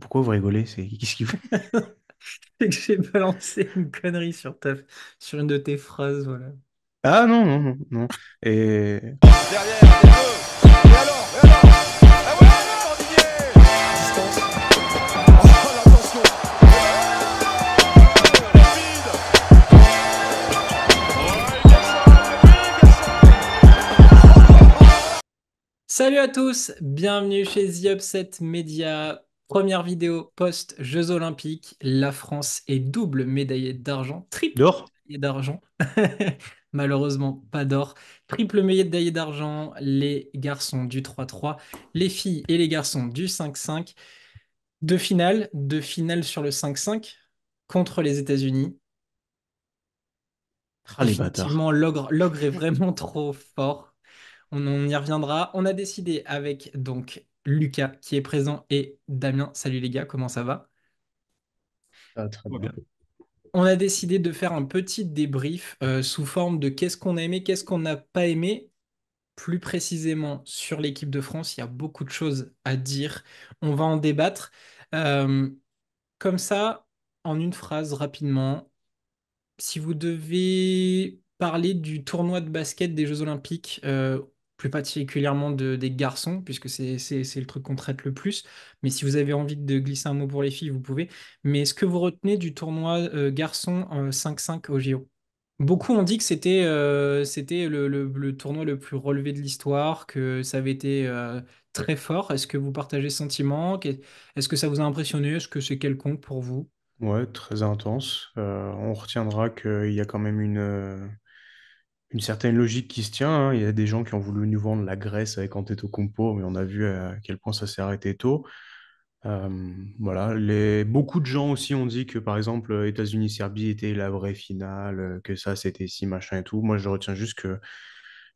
Pourquoi vous rigolez? Qu'est-ce qu'il fait? C'est que j'ai balancé une connerie sur une de tes phrases, voilà. Ah non, non, non, non. Et Derrière, les deux. Et alors? Ah ouais, alors, Didier. Distance. Oh, l'attention. Rapide. Ouais, Salut à tous, bienvenue chez The Upset Media. Première vidéo post-Jeux Olympiques. La France est double médaillée d'argent, triple dehors? médaillée d'argent. Malheureusement, pas d'or. Triple médaillée d'argent, les garçons du 3-3, les filles et les garçons du 5-5. Deux finales sur le 5-5 contre les États-Unis. Ah les bâtards. Définitivement, l'ogre est vraiment trop fort. On y reviendra. On a décidé avec donc Lucas qui est présent et Damien. Salut les gars, comment ça va? Ah, très Tout va bien. bien. On a décidé de faire un petit débrief sous forme de qu'est-ce qu'on a aimé, qu'est-ce qu'on n'a pas aimé. Plus précisément sur l'équipe de France, il y a beaucoup de choses à dire. On va en débattre. Euh, Comme ça, en une phrase rapidement. Si vous devez parler du tournoi de basket des Jeux Olympiques, plus particulièrement des garçons, puisque c'est le truc qu'on traite le plus, mais si vous avez envie de glisser un mot pour les filles, vous pouvez. Mais est-ce que vous retenez du tournoi garçon 5-5 au JO? Beaucoup ont dit que c'était le tournoi le plus relevé de l'histoire, que ça avait été très fort. Est-ce que vous partagez ce sentiment? Est-ce que ça vous a impressionné? Est-ce que c'est quelconque pour vous? Ouais, très intense. On retiendra qu'il y a quand même une certaine logique qui se tient, hein. Il y a des gens qui ont voulu nous vendre la Grèce avec Antetokounmpo, mais on a vu à quel point ça s'est arrêté tôt. Voilà, beaucoup de gens aussi ont dit que par exemple États-Unis-Serbie était la vraie finale, que ça c'était si machin et tout. Moi je retiens juste que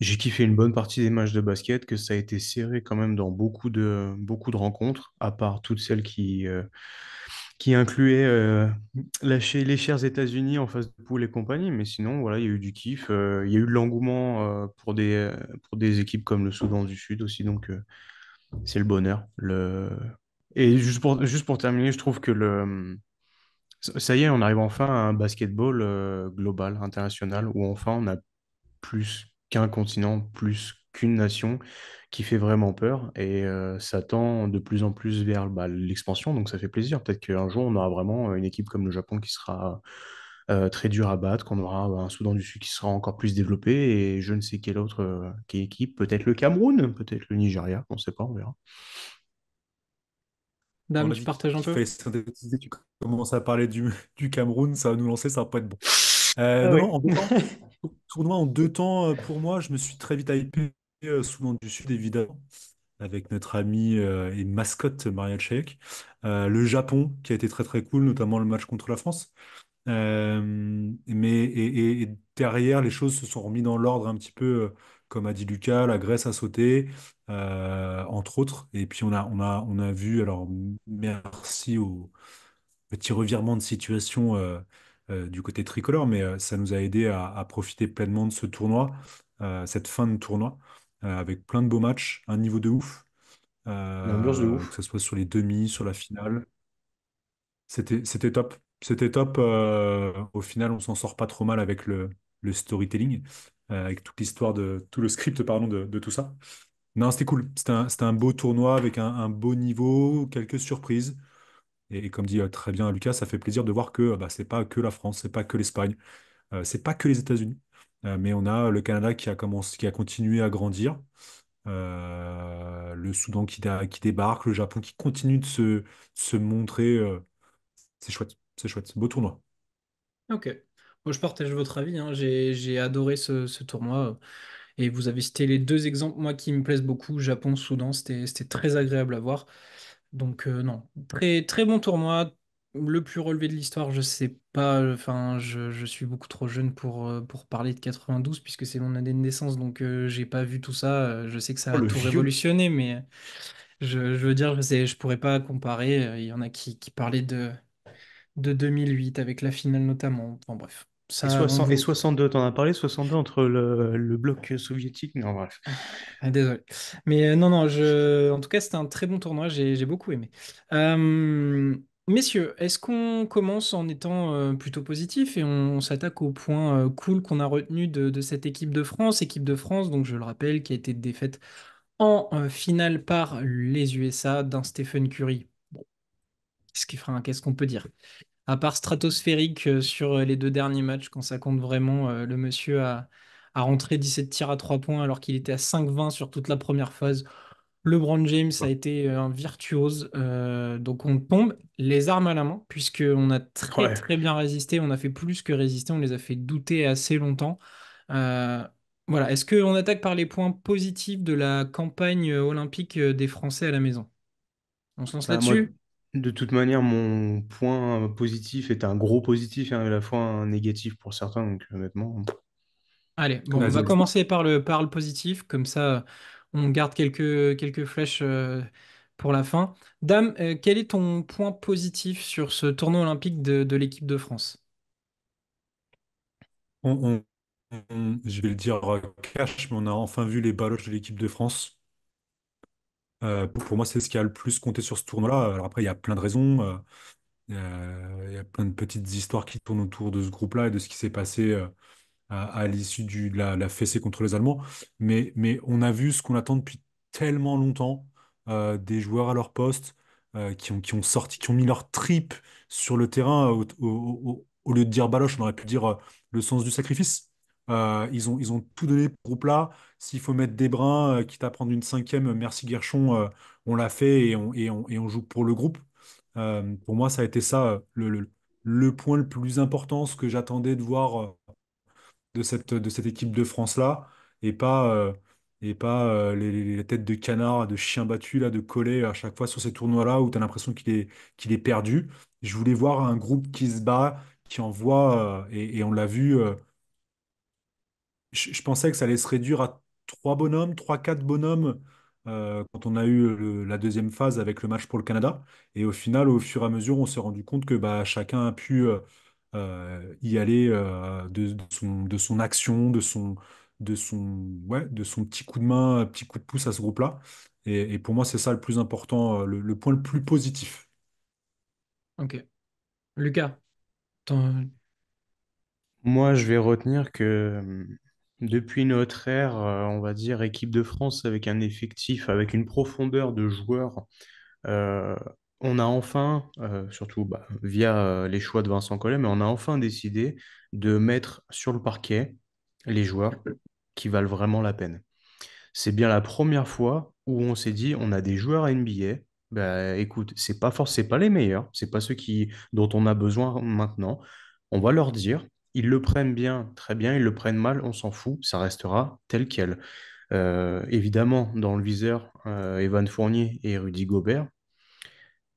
j'ai kiffé une bonne partie des matchs de basket, que ça a été serré quand même dans beaucoup de rencontres, à part toutes celles qui incluaient les chers États-Unis en phase de poule et compagnie. Mais sinon, voilà, il y a eu du kiff, il y a eu de l'engouement pour des équipes comme le Soudan du Sud aussi, donc c'est le bonheur. Et juste pour terminer, je trouve que ça y est, on arrive enfin à un basketball global, international, où enfin on a plus qu'un continent, plus qu'une nation qui fait vraiment peur et ça tend de plus en plus vers bah, l'expansion, donc ça fait plaisir. Peut-être qu'un jour on aura vraiment une équipe comme le Japon qui sera très dure à battre, qu'on aura un Soudan du Sud qui sera encore plus développé et je ne sais quelle équipe, peut-être le Cameroun, peut-être le Nigeria, on ne sait pas, on verra. On Dame, a tu dit partages un qu'il peu? fallait synthétiser. Tu commences à parler du Cameroun, ça va nous lancer, ça va pas être bon. Ah Non, non, ouais. en 2 temps. Tournoi en 2 temps, pour moi, je me suis très vite hypé Soudan du Sud, évidemment, avec notre ami et mascotte Marielle Cheick. Le Japon, qui a été très très cool, notamment le match contre la France. Et derrière, les choses se sont remis dans l'ordre un petit peu, comme a dit Lucas, la Grèce a sauté, entre autres. Et puis on a vu, alors merci au petit revirement de situation du côté tricolore, mais ça nous a aidé à profiter pleinement de ce tournoi, cette fin de tournoi, avec plein de beaux matchs, un niveau de ouf, Une ambiance de que ouf. ce soit sur les demi, sur la finale. C'était top. C'était top. Au final, on s'en sort pas trop mal avec le storytelling, avec toute l'histoire tout le script, pardon, de tout ça. Non, c'était cool. C'était un beau tournoi avec un beau niveau, quelques surprises. Et comme dit très bien Lucas, ça fait plaisir de voir que bah, c'est pas que la France, c'est pas que l'Espagne, c'est pas que les États-Unis. Mais on a le Canada qui a continué à grandir. Le Soudan qui débarque, le Japon qui continue de se montrer. C'est chouette, c'est chouette. Beau tournoi. Ok. Moi, je partage votre avis, hein. J'ai adoré ce tournoi. Et vous avez cité les deux exemples, moi, qui me plaisent beaucoup, Japon, Soudan. C'était très agréable à voir. Donc, non. Très, très bon tournoi. Le plus relevé de l'histoire, je sais pas. Enfin, je suis beaucoup trop jeune pour parler de 92, puisque c'est mon année de naissance. Donc, j'ai pas vu tout ça. Je sais que ça Oh a le tout vieux. révolutionné, mais je veux dire, je pourrais pas comparer. Il y en a qui parlaient de 2008 avec la finale notamment. Enfin bref, Et 62, t'en as parlé, 62 entre le bloc soviétique? Non, bref. Désolé. Mais non, non, en tout cas, c'était un très bon tournoi, j'ai beaucoup aimé. Messieurs, est-ce qu'on commence en étant plutôt positif et on s'attaque au point cool qu'on a retenu de cette équipe de France, donc je le rappelle, qui a été défaite en finale par les USA d'un Stephen Curry. Bon, qu'est-ce qu'on peut dire? À part stratosphérique sur les deux derniers matchs, quand ça compte vraiment, le monsieur a rentré 17 tirs à 3 points alors qu'il était à 5-20 sur toute la première phase. LeBron James a été un virtuose. Donc on tombe les armes à la main, puisqu'on a très Ouais. très bien résisté. On a fait plus que résister, on les a fait douter assez longtemps. Euh, voilà. Est-ce qu'on attaque par les points positifs de la campagne olympique des Français à la maison? On se lance Bah, moi, là-dessus? de toute manière, mon point positif est un gros positif et à la fois un négatif pour certains, donc honnêtement. Allez, bon, on Vas-y, va vas-y. commencer par le positif, comme ça on garde quelques flèches pour la fin. Dame, quel est ton point positif sur ce tournoi olympique de l'équipe de France? On- je vais le dire cash, mais on a enfin vu les baloches de l'équipe de France. Pour moi, c'est ce qui a le plus compté sur ce tournoi-là. Alors après, il y a plein de raisons. Il y a plein de petites histoires qui tournent autour de ce groupe-là et de ce qui s'est passé à l'issue de la fessée contre les Allemands. Mais on a vu ce qu'on attend depuis tellement longtemps, des joueurs à leur poste qui ont sorti, qui ont mis leur tripes sur le terrain au lieu de dire baloche, on aurait pu dire le sens du sacrifice. Ils ont tout donné pour ce groupe-là. S'il faut mettre des brins, quitte à prendre une cinquième, merci Guerchon, on l'a fait et on joue pour le groupe. Pour moi, ça a été ça, le point le plus important, ce que j'attendais de voir de cette équipe de France-là, et pas les têtes de canard, de chiens battus, là, de coller à chaque fois sur ces tournois-là où tu as l'impression qu'il est perdu. Je voulais voir un groupe qui se bat, qui envoie, et on l'a vu. Je pensais que ça allait se réduire à trois bonhommes, trois, quatre bonhommes quand on a eu la deuxième phase avec le match pour le Canada. Et au final, au fur et à mesure, on s'est rendu compte que bah, chacun a pu y aller de son action, de son petit coup de main, petit coup de pouce à ce groupe-là. Et pour moi, c'est ça le plus important, le point le plus positif. Ok. Lucas, t'en- Moi, je vais retenir que depuis notre ère, on va dire équipe de France avec un effectif, avec une profondeur de joueurs, euh, on a enfin, surtout bah, via les choix de Vincent Collet, mais on a enfin décidé de mettre sur le parquet les joueurs qui valent vraiment la peine. C'est bien la première fois où on s'est dit on a des joueurs NBA. Bah, écoute, c'est pas les meilleurs, c'est pas ceux dont on a besoin maintenant. On va leur dire, ils le prennent bien, très bien, ils le prennent mal, on s'en fout, ça restera tel quel. Évidemment, dans le viseur, Evan Fournier et Rudy Gobert.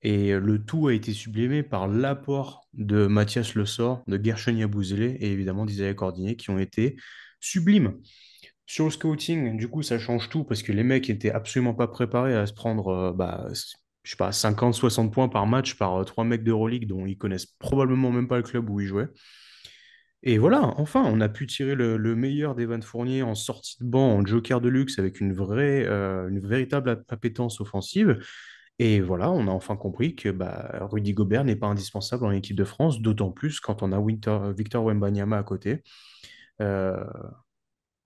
Et le tout a été sublimé par l'apport de Mathias Le Sort, de Gershon Yabusele et évidemment d'Isaiah Cordier qui ont été sublimes. Sur le scouting, du coup, ça change tout parce que les mecs étaient absolument pas préparés à se prendre, je sais pas, 50, 60 points par match par trois mecs d'Euroleague dont ils connaissent probablement même pas le club où ils jouaient. Et voilà, enfin, on a pu tirer le meilleur d'Evan Fournier en sortie de banc, en joker de luxe avec une véritable appétence offensive. Et voilà, on a enfin compris que bah, Rudy Gobert n'est pas indispensable en équipe de France, d'autant plus quand on a Victor Wembanyama à côté. Euh,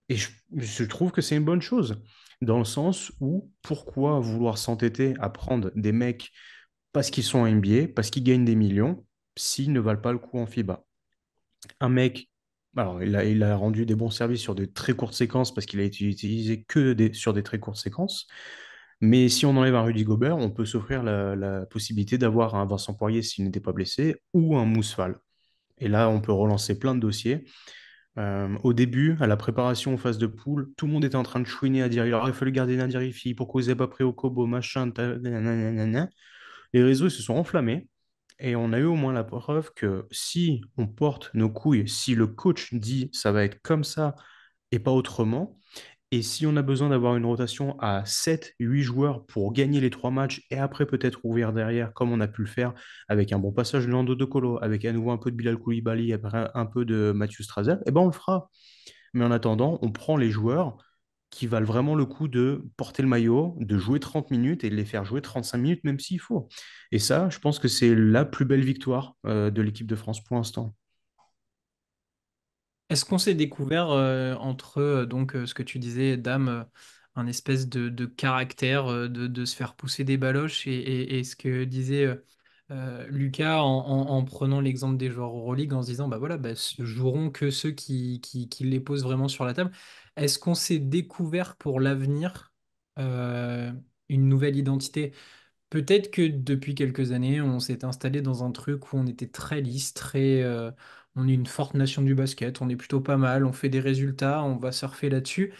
et je trouve que c'est une bonne chose, dans le sens où pourquoi vouloir s'entêter à prendre des mecs parce qu'ils sont en NBA, parce qu'ils gagnent des millions, s'ils ne valent pas le coup en FIBA. Un mec, alors il a rendu des bons services sur de très courtes séquences parce qu'il a été utilisé sur des très courtes séquences. Mais si on enlève un Rudy Gobert, on peut s'offrir la possibilité d'avoir un Vincent Poirier s'il n'était pas blessé ou un Mousse Fall. Et là, on peut relancer plein de dossiers. Au début, à la préparation aux phases de poule, tout le monde était en train de chouiner à dire il aurait fallu garder Nadir Rifi, pourquoi vous n'avez pas pris au Kobo, machin, nanana. Les réseaux ils se sont enflammés et on a eu au moins la preuve que si on porte nos couilles, si le coach dit ça va être comme ça et pas autrement, Et si on a besoin d'avoir une rotation à 7, 8 joueurs pour gagner les 3 matchs et après peut-être ouvrir derrière, comme on a pu le faire avec un bon passage de Lando De Colo, avec à nouveau un peu de Bilal Koulibaly, après un peu de Mathieu Strazel, eh ben on le fera. Mais en attendant, on prend les joueurs qui valent vraiment le coup de porter le maillot, de jouer 30 minutes et de les faire jouer 35 minutes, même s'il faut. Et ça, je pense que c'est la plus belle victoire de l'équipe de France pour l'instant. Est-ce qu'on s'est découvert entre ce que tu disais, Dame, un espèce de caractère de se faire pousser des baloches et ce que disait Lucas en prenant l'exemple des joueurs Euroleague en se disant bah voilà, bah, ce joueront que ceux qui les posent vraiment sur la table. Est-ce qu'on s'est découvert pour l'avenir euh, une nouvelle identité? Peut-être que depuis quelques années, on s'est installé dans un truc où on était très lisse, on est une forte nation du basket, on est plutôt pas mal, on fait des résultats, on va surfer là-dessus.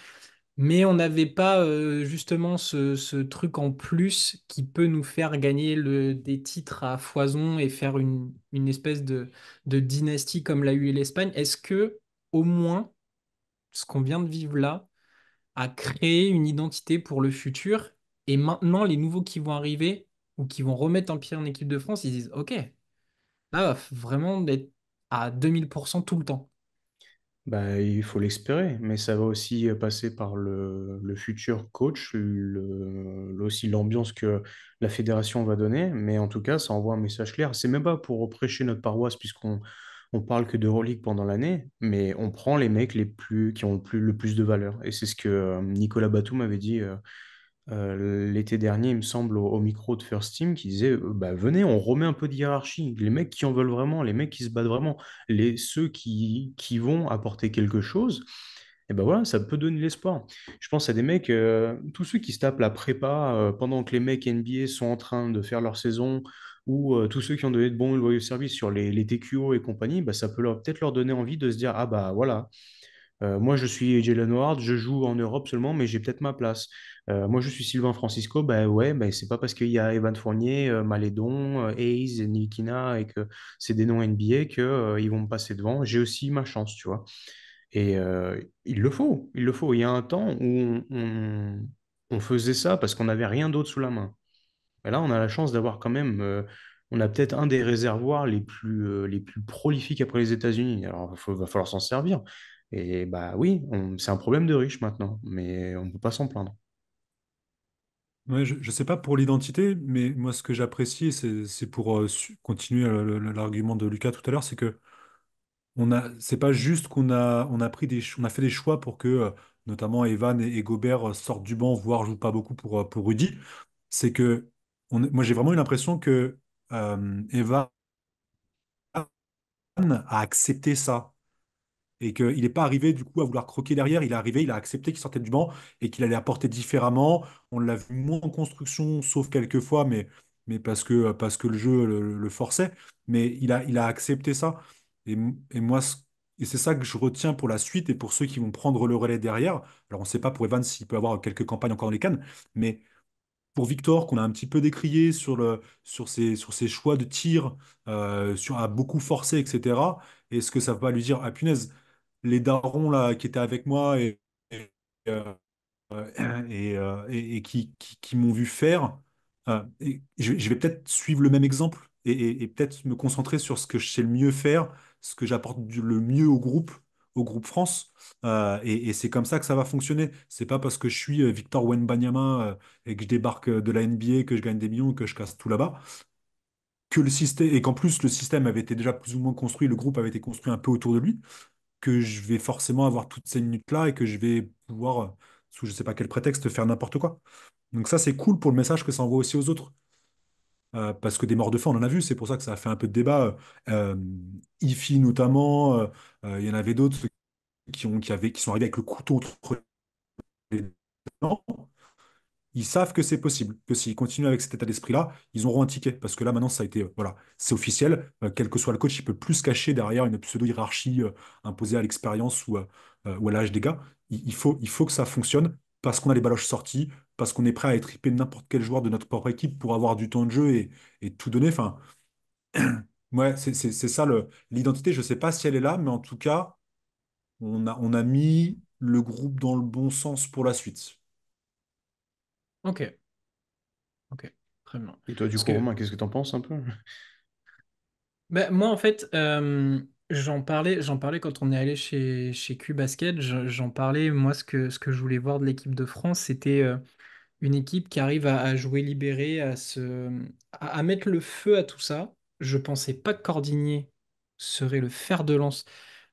Mais on n'avait pas justement ce truc en plus qui peut nous faire gagner des titres à foison et faire une espèce de dynastie comme l'a eu l'Espagne. Est-ce que, au moins, ce qu'on vient de vivre là, à créer une identité pour le futur. Et maintenant, les nouveaux qui vont arriver ou qui vont remettre un pied en équipe de France, ils disent, OK, là, vraiment d'être à 2000% tout le temps. Bah, il faut l'espérer, mais ça va aussi passer par le futur coach, aussi l'ambiance que la fédération va donner. Mais en tout cas, ça envoie un message clair. C'est même pas pour prêcher notre paroisse, puisqu'on parle que d'Euroleague pendant l'année, mais on prend les mecs qui ont le plus de valeur. Et c'est ce que Nicolas Batum avait dit l'été dernier, il me semble, au micro de First Team, qui disait bah, venez, on remet un peu de hiérarchie. Les mecs qui en veulent vraiment, les mecs qui se battent vraiment, ceux qui vont apporter quelque chose, et ben voilà, ça peut donner de l'espoir. Je pense à des mecs, tous ceux qui se tapent la prépa pendant que les mecs NBA sont en train de faire leur saison, ou tous ceux qui ont donné de bons et loyaux services sur les TQO et compagnie, bah, ça peut peut-être leur donner envie de se dire ah bah voilà. Moi, je suis Jalen Howard, je joue en Europe seulement, mais j'ai peut-être ma place. Moi, je suis Sylvain Francisco, bah ouais, bah, c'est pas parce qu'il y a Evan Fournier, Malédon, Hayes, Nilikina et que c'est des noms NBA que, ils vont me passer devant. J'ai aussi ma chance, tu vois. Et il le faut, il le faut. Il y a un temps où on faisait ça parce qu'on n'avait rien d'autre sous la main. Et là, on a la chance d'avoir quand même, on a peut-être un des réservoirs les plus prolifiques après les États-Unis. Alors, va falloir s'en servir. Et bah oui, c'est un problème de riche maintenant, mais on ne peut pas s'en plaindre. Ouais, je ne sais pas pour l'identité, mais moi ce que j'apprécie, c'est pour continuer l'argument de Lucas tout à l'heure, c'est que c'est pas juste on a on a fait des choix pour que notamment Evan et Gobert sortent du banc, voire jouent pas beaucoup pour Rudy. C'est que moi j'ai vraiment eu l'impression que Evan a accepté ça. Et qu'il n'est pas arrivé du coup à vouloir croquer derrière, il est arrivé, il a accepté qu'il sortait du banc et qu'il allait apporter différemment. On l'a vu moins en construction, sauf quelques fois, mais parce que le jeu le forçait. Mais il a accepté ça. Et moi, et c'est ça que je retiens pour la suite et pour ceux qui vont prendre le relais derrière. Alors on ne sait pas pour Evans s'il peut avoir quelques campagnes encore dans les cannes, mais pour Victor, qu'on a un petit peu décrié sur ses choix de tir, à beaucoup forcer, etc. Est-ce que ça va pas lui dire, ah punaise, les darons là qui étaient avec moi euh, et qui m'ont vu faire, et je vais peut-être suivre le même exemple et peut-être me concentrer sur ce que je sais le mieux faire, ce que j'apporte le mieux au groupe France. Et c'est comme ça que ça va fonctionner. C'est pas parce que je suis Victor Wembanyama et que je débarque de la NBA, que je gagne des millions, que je casse tout là-bas. Que le système, et qu'en plus le système avait été déjà plus ou moins construit, le groupe avait été construit un peu autour de lui, que je vais forcément avoir toutes ces minutes-là et que je vais pouvoir, sous je sais pas quel prétexte, faire n'importe quoi. Donc ça, c'est cool pour le message que ça envoie aussi aux autres. Parce que des morts de faim, on en a vu, c'est pour ça que ça a fait un peu de débat. Ifi notamment, il y en avait d'autres qui sont arrivés avec le couteau entre les dents. Ils savent que c'est possible, que s'ils continuent avec cet état d'esprit-là, ils auront un ticket. Parce que là, maintenant, ça a été, voilà, c'est officiel. Quel que soit le coach, il peut plus se cacher derrière une pseudo-hiérarchie imposée à l'expérience ou à l'âge des gars. Il faut que ça fonctionne parce qu'on a les baloches sorties, parce qu'on est prêt à étriper n'importe quel joueur de notre propre équipe pour avoir du temps de jeu et tout donner. Enfin, ouais, c'est ça l'identité. Je sais pas si elle est là, mais en tout cas, on a mis le groupe dans le bon sens pour la suite. Ok, ok, très bien. Et toi, du Parce coup, que Romain, qu'est-ce que t'en penses un peu? ben, moi, en fait, j'en parlais quand on est allé chez Q-Basket. J'en parlais, moi, ce que je voulais voir de l'équipe de France, c'était une équipe qui arrive à jouer libéré, à mettre le feu à tout ça. Je pensais pas que Cordigné serait le fer de lance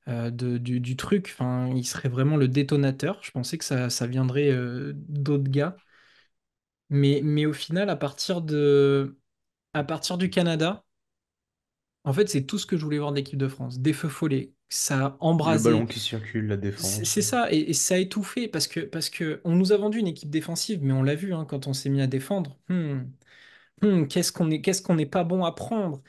du truc. Enfin, il serait vraiment le détonateur. Je pensais que ça viendrait d'autres gars. Mais au final, à partir du Canada, en fait, c'est tout ce que je voulais voir de l'équipe de France. Des feux follets. Ça a Le ballon embrasé. qui circule, la C'est défense. c'est ça, et ça a étouffé parce que on nous a vendu une équipe défensive, mais on l'a vu hein, quand on s'est mis à défendre. Qu'est-ce qu'on n'est pas bon à prendre.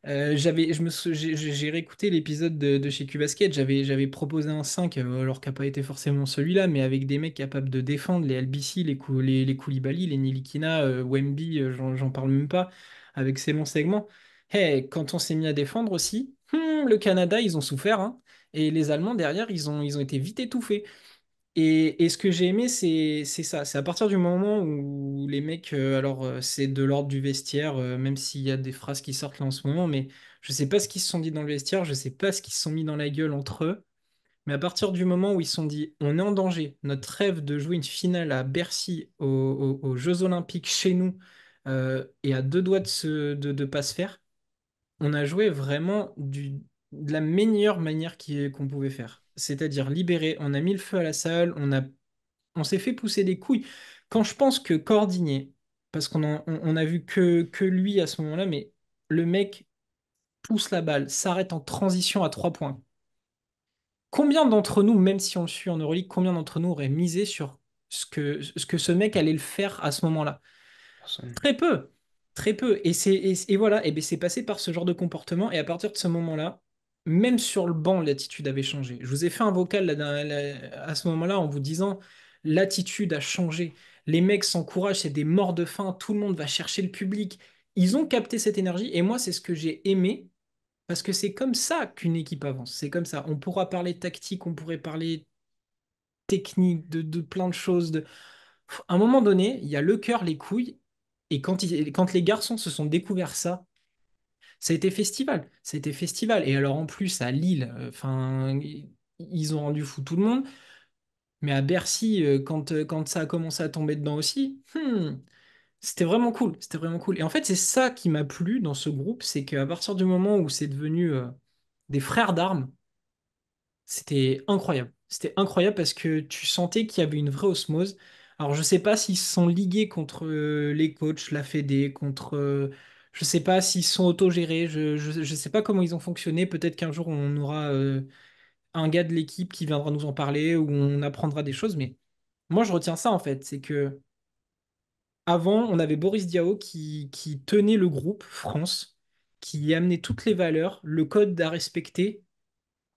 J'ai réécouté l'épisode de chez Cubasket. J'avais proposé un 5 alors qu'il n'a pas été forcément celui-là, mais avec des mecs capables de défendre, les LBC, les Koulibaly, les Nilikina, Wemby, j'en parle même pas, avec ces longs segments. Hey, quand on s'est mis à défendre aussi, le Canada, ils ont souffert, hein, et les Allemands derrière, ils ont été vite étouffés. Et ce que j'ai aimé, c'est ça. C'est à partir du moment où les mecs, alors c'est de l'ordre du vestiaire, même s'il y a des phrases qui sortent là en ce moment, mais je sais pas ce qu'ils se sont dit dans le vestiaire, je sais pas ce qu'ils se sont mis dans la gueule entre eux. Mais à partir du moment où ils se sont dit, on est en danger, notre rêve de jouer une finale à Bercy aux Jeux Olympiques chez nous, et à deux doigts de pas se faire, on a joué vraiment de la meilleure manière qu'on pouvait faire. C'est-à-dire libéré, on a mis le feu à la salle, on s'est fait pousser des couilles. Quand je pense que Cordigné, parce qu'on a vu que lui à ce moment-là, mais le mec pousse la balle, s'arrête en transition à 3 points. Combien d'entre nous, même si on le suit en Euroleague, combien d'entre nous auraient misé sur ce que ce mec allait le faire à ce moment-là? Personne. Très peu, très peu. Et voilà, et ben c'est passé par ce genre de comportement. Et à partir de ce moment-là, même sur le banc, l'attitude avait changé. Je vous ai fait un vocal à ce moment-là en vous disant, l'attitude a changé. Les mecs s'encouragent, c'est des morts de faim, tout le monde va chercher le public. Ils ont capté cette énergie. Et moi, c'est ce que j'ai aimé, parce que c'est comme ça qu'une équipe avance. C'est comme ça. On pourra parler tactique, on pourrait parler technique, de plein de choses. À un moment donné, il y a le cœur, les couilles, et quand les garçons se sont découverts ça, ça a été festival. Ça a été festival. Et alors en plus, à Lille, enfin, ils ont rendu fou tout le monde. Mais à Bercy, quand ça a commencé à tomber dedans aussi, c'était vraiment cool. C'était vraiment cool. Et en fait, c'est ça qui m'a plu dans ce groupe, c'est qu'à partir du moment où c'est devenu des frères d'armes, c'était incroyable. C'était incroyable parce que tu sentais qu'il y avait une vraie osmose. Alors, je sais pas s'ils se sont ligués contre les coachs, la Fédé, contre. Je sais pas s'ils se sont autogérés. Je sais pas comment ils ont fonctionné. Peut-être qu'un jour, on aura un gars de l'équipe qui viendra nous en parler ou on apprendra des choses. Mais moi, je retiens ça en fait. C'est que avant, on avait Boris Diaw qui tenait le groupe France, qui amenait toutes les valeurs, le code à respecter.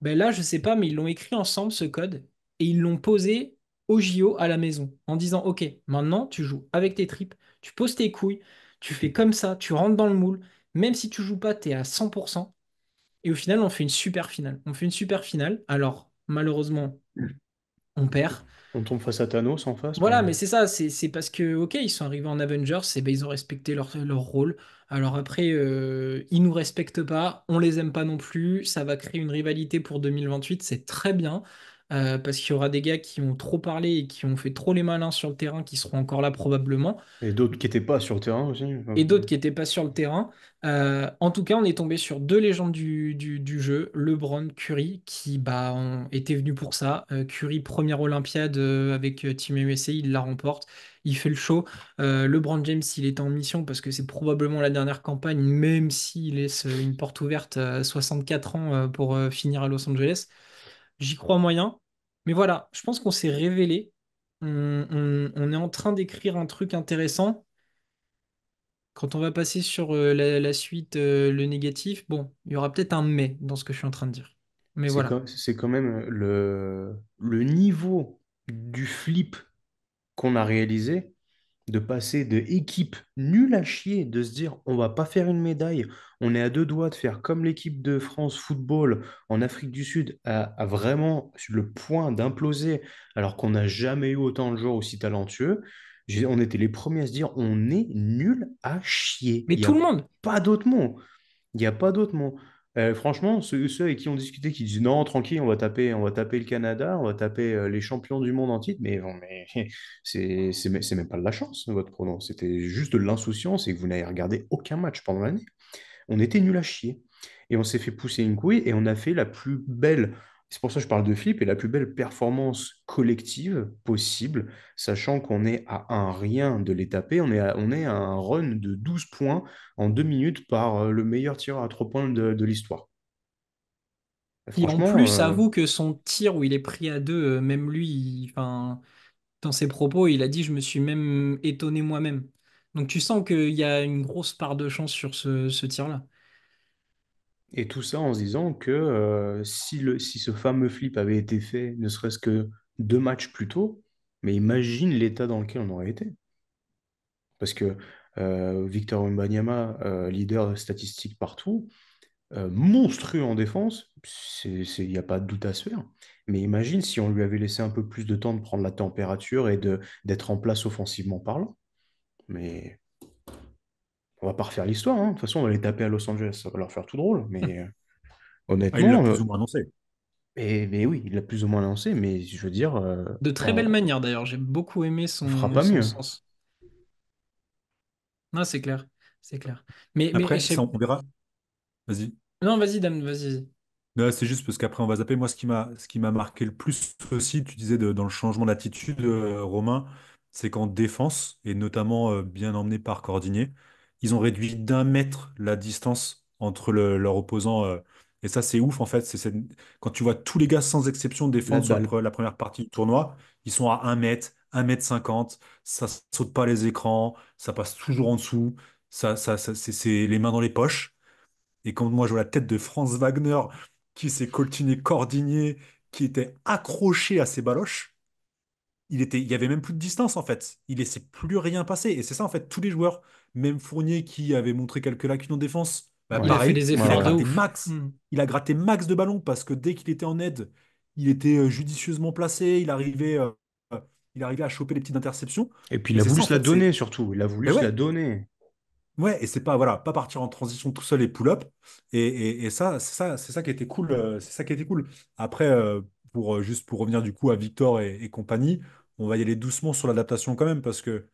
Ben là, je sais pas, mais ils l'ont écrit ensemble, ce code, et ils l'ont posé au JO à la maison, en disant, OK, maintenant, tu joues avec tes tripes, tu poses tes couilles, tu fais comme ça, tu rentres dans le moule, même si tu joues pas, tu es à 100%. Et au final, on fait une super finale. On fait une super finale. Alors, malheureusement, on perd. On tombe face à Thanos en face, Voilà, mais mais c'est ça, c'est parce que, ok, ils sont arrivés en Avengers, et ben, ils ont respecté leur rôle. Alors après, ils nous respectent pas, on les aime pas non plus, ça va créer une rivalité pour 2028, c'est très bien, parce qu'il y aura des gars qui ont trop parlé et qui ont fait trop les malins sur le terrain, qui seront encore là probablement et d'autres qui n'étaient pas sur le terrain aussi. et d'autres qui n'étaient pas sur le terrain. En tout cas, on est tombé sur deux légendes du jeu, LeBron, Curry, qui bah, étaient venus pour ça. Curry, première Olympiade avec Team USA, il la remporte. Il fait le show. LeBron James, il est en mission parce que c'est probablement la dernière campagne, même s'il laisse une porte ouverte à 64 ans pour finir à Los Angeles. J'y crois moyen. Mais voilà, je pense qu'on s'est révélé. On est en train d'écrire un truc intéressant. Quand on va passer sur la suite, le négatif, bon, il y aura peut-être un mais dans ce que je suis en train de dire. Mais voilà. C'est quand même le niveau du flip qu'on a réalisé. de passer de équipe nulle à chier, de se dire on va pas faire une médaille, on est à deux doigts de faire comme l'équipe de France football en Afrique du Sud, à vraiment sur le point d'imploser, alors qu'on n'a jamais eu autant de joueurs aussi talentueux. On était les premiers à se dire on est nul à chier. Mais Il n'y tout a le monde. pas d'autre mot. Il n'y a pas d'autre mot. Franchement, ceux avec qui on discutait, qui disaient non, tranquille, on va taper le Canada, on va taper les champions du monde en titre, mais, bon, mais c'est même pas de la chance, votre pronom. C'était juste de l'insouciance et que vous n'avez regardé aucun match pendant l'année. On était nul à chier. Et on s'est fait pousser une couille et on a fait la plus belle, c'est pour ça que je parle de flip, et la plus belle performance collective possible, sachant qu'on est à un rien de les taper. On est à un run de 12 points en 2 minutes par le meilleur tireur à 3 points de l'histoire. Et Et en franchement, plus, avoue que son tir où il est pris à deux, même lui, enfin, dans ses propos, il a dit, je me suis même étonné moi-même. Donc tu sens qu'il y a une grosse part de chance sur ce tir-là. et tout ça en se disant que si ce fameux flip avait été fait, ne serait-ce que 2 matchs plus tôt, mais imagine l'état dans lequel on aurait été. Parce que Victor Wembanyama, leader statistique partout, monstrueux en défense, il n'y a pas de doute à se faire. Mais imagine si on lui avait laissé un peu plus de temps de prendre la température et d'être en place offensivement parlant. Mais on va pas refaire l'histoire, hein. De toute façon, on va les taper à Los Angeles, ça va leur faire tout drôle. Mais Ah, il l'a honnêtement, plus ou moins annoncé. mais oui, il l'a plus ou moins lancé, mais je veux dire, De très belle manière d'ailleurs, j'ai beaucoup aimé on fera son, pas son mieux. sens. Non, c'est clair, c'est clair. Mais je Après, ça, sais... on verra. Vas-y. Non, vas-y, Dame, vas-y. Non, c'est juste parce qu'après, on va zapper. Moi, ce qui m'a marqué le plus aussi, tu disais dans le changement d'attitude, Romain, c'est qu'en défense, et notamment bien emmené par Cordigné, ils ont réduit d'1 mètre la distance entre leur opposant. Et ça, c'est ouf, en fait. Quand tu vois tous les gars, sans exception, La défendre sur dalle. la première partie du tournoi, ils sont à 1 mètre, 1 mètre 50, ça saute pas les écrans, ça passe toujours en dessous, c'est les mains dans les poches. Et quand moi je vois la tête de Franz Wagner qui s'est coltiné Cordigné, qui était accroché à ses baloches, il y avait même plus de distance en fait. Il laissait plus rien passer. Et c'est ça en fait, tous les joueurs, même Fournier qui avait montré quelques lacunes en défense, bah Il a Ouais. fait pareil, des il a efforts de Ouais. gratté ouf. max. Hmm. Il a gratté max de ballons parce que dès qu'il était en aide, il était judicieusement placé, il arrivait à choper les petites interceptions. Et puis il Et a c'est voulu ça en se la fait, c'est. donner surtout. Il a voulu Mais se la ouais, donner. ouais, et c'est pas, voilà, pas partir en transition tout seul et pull-up. Et ça, c'est ça qui était cool. C'est ça qui était cool. Après, juste pour revenir du coup à Victor et compagnie, on va y aller doucement sur l'adaptation quand même, parce que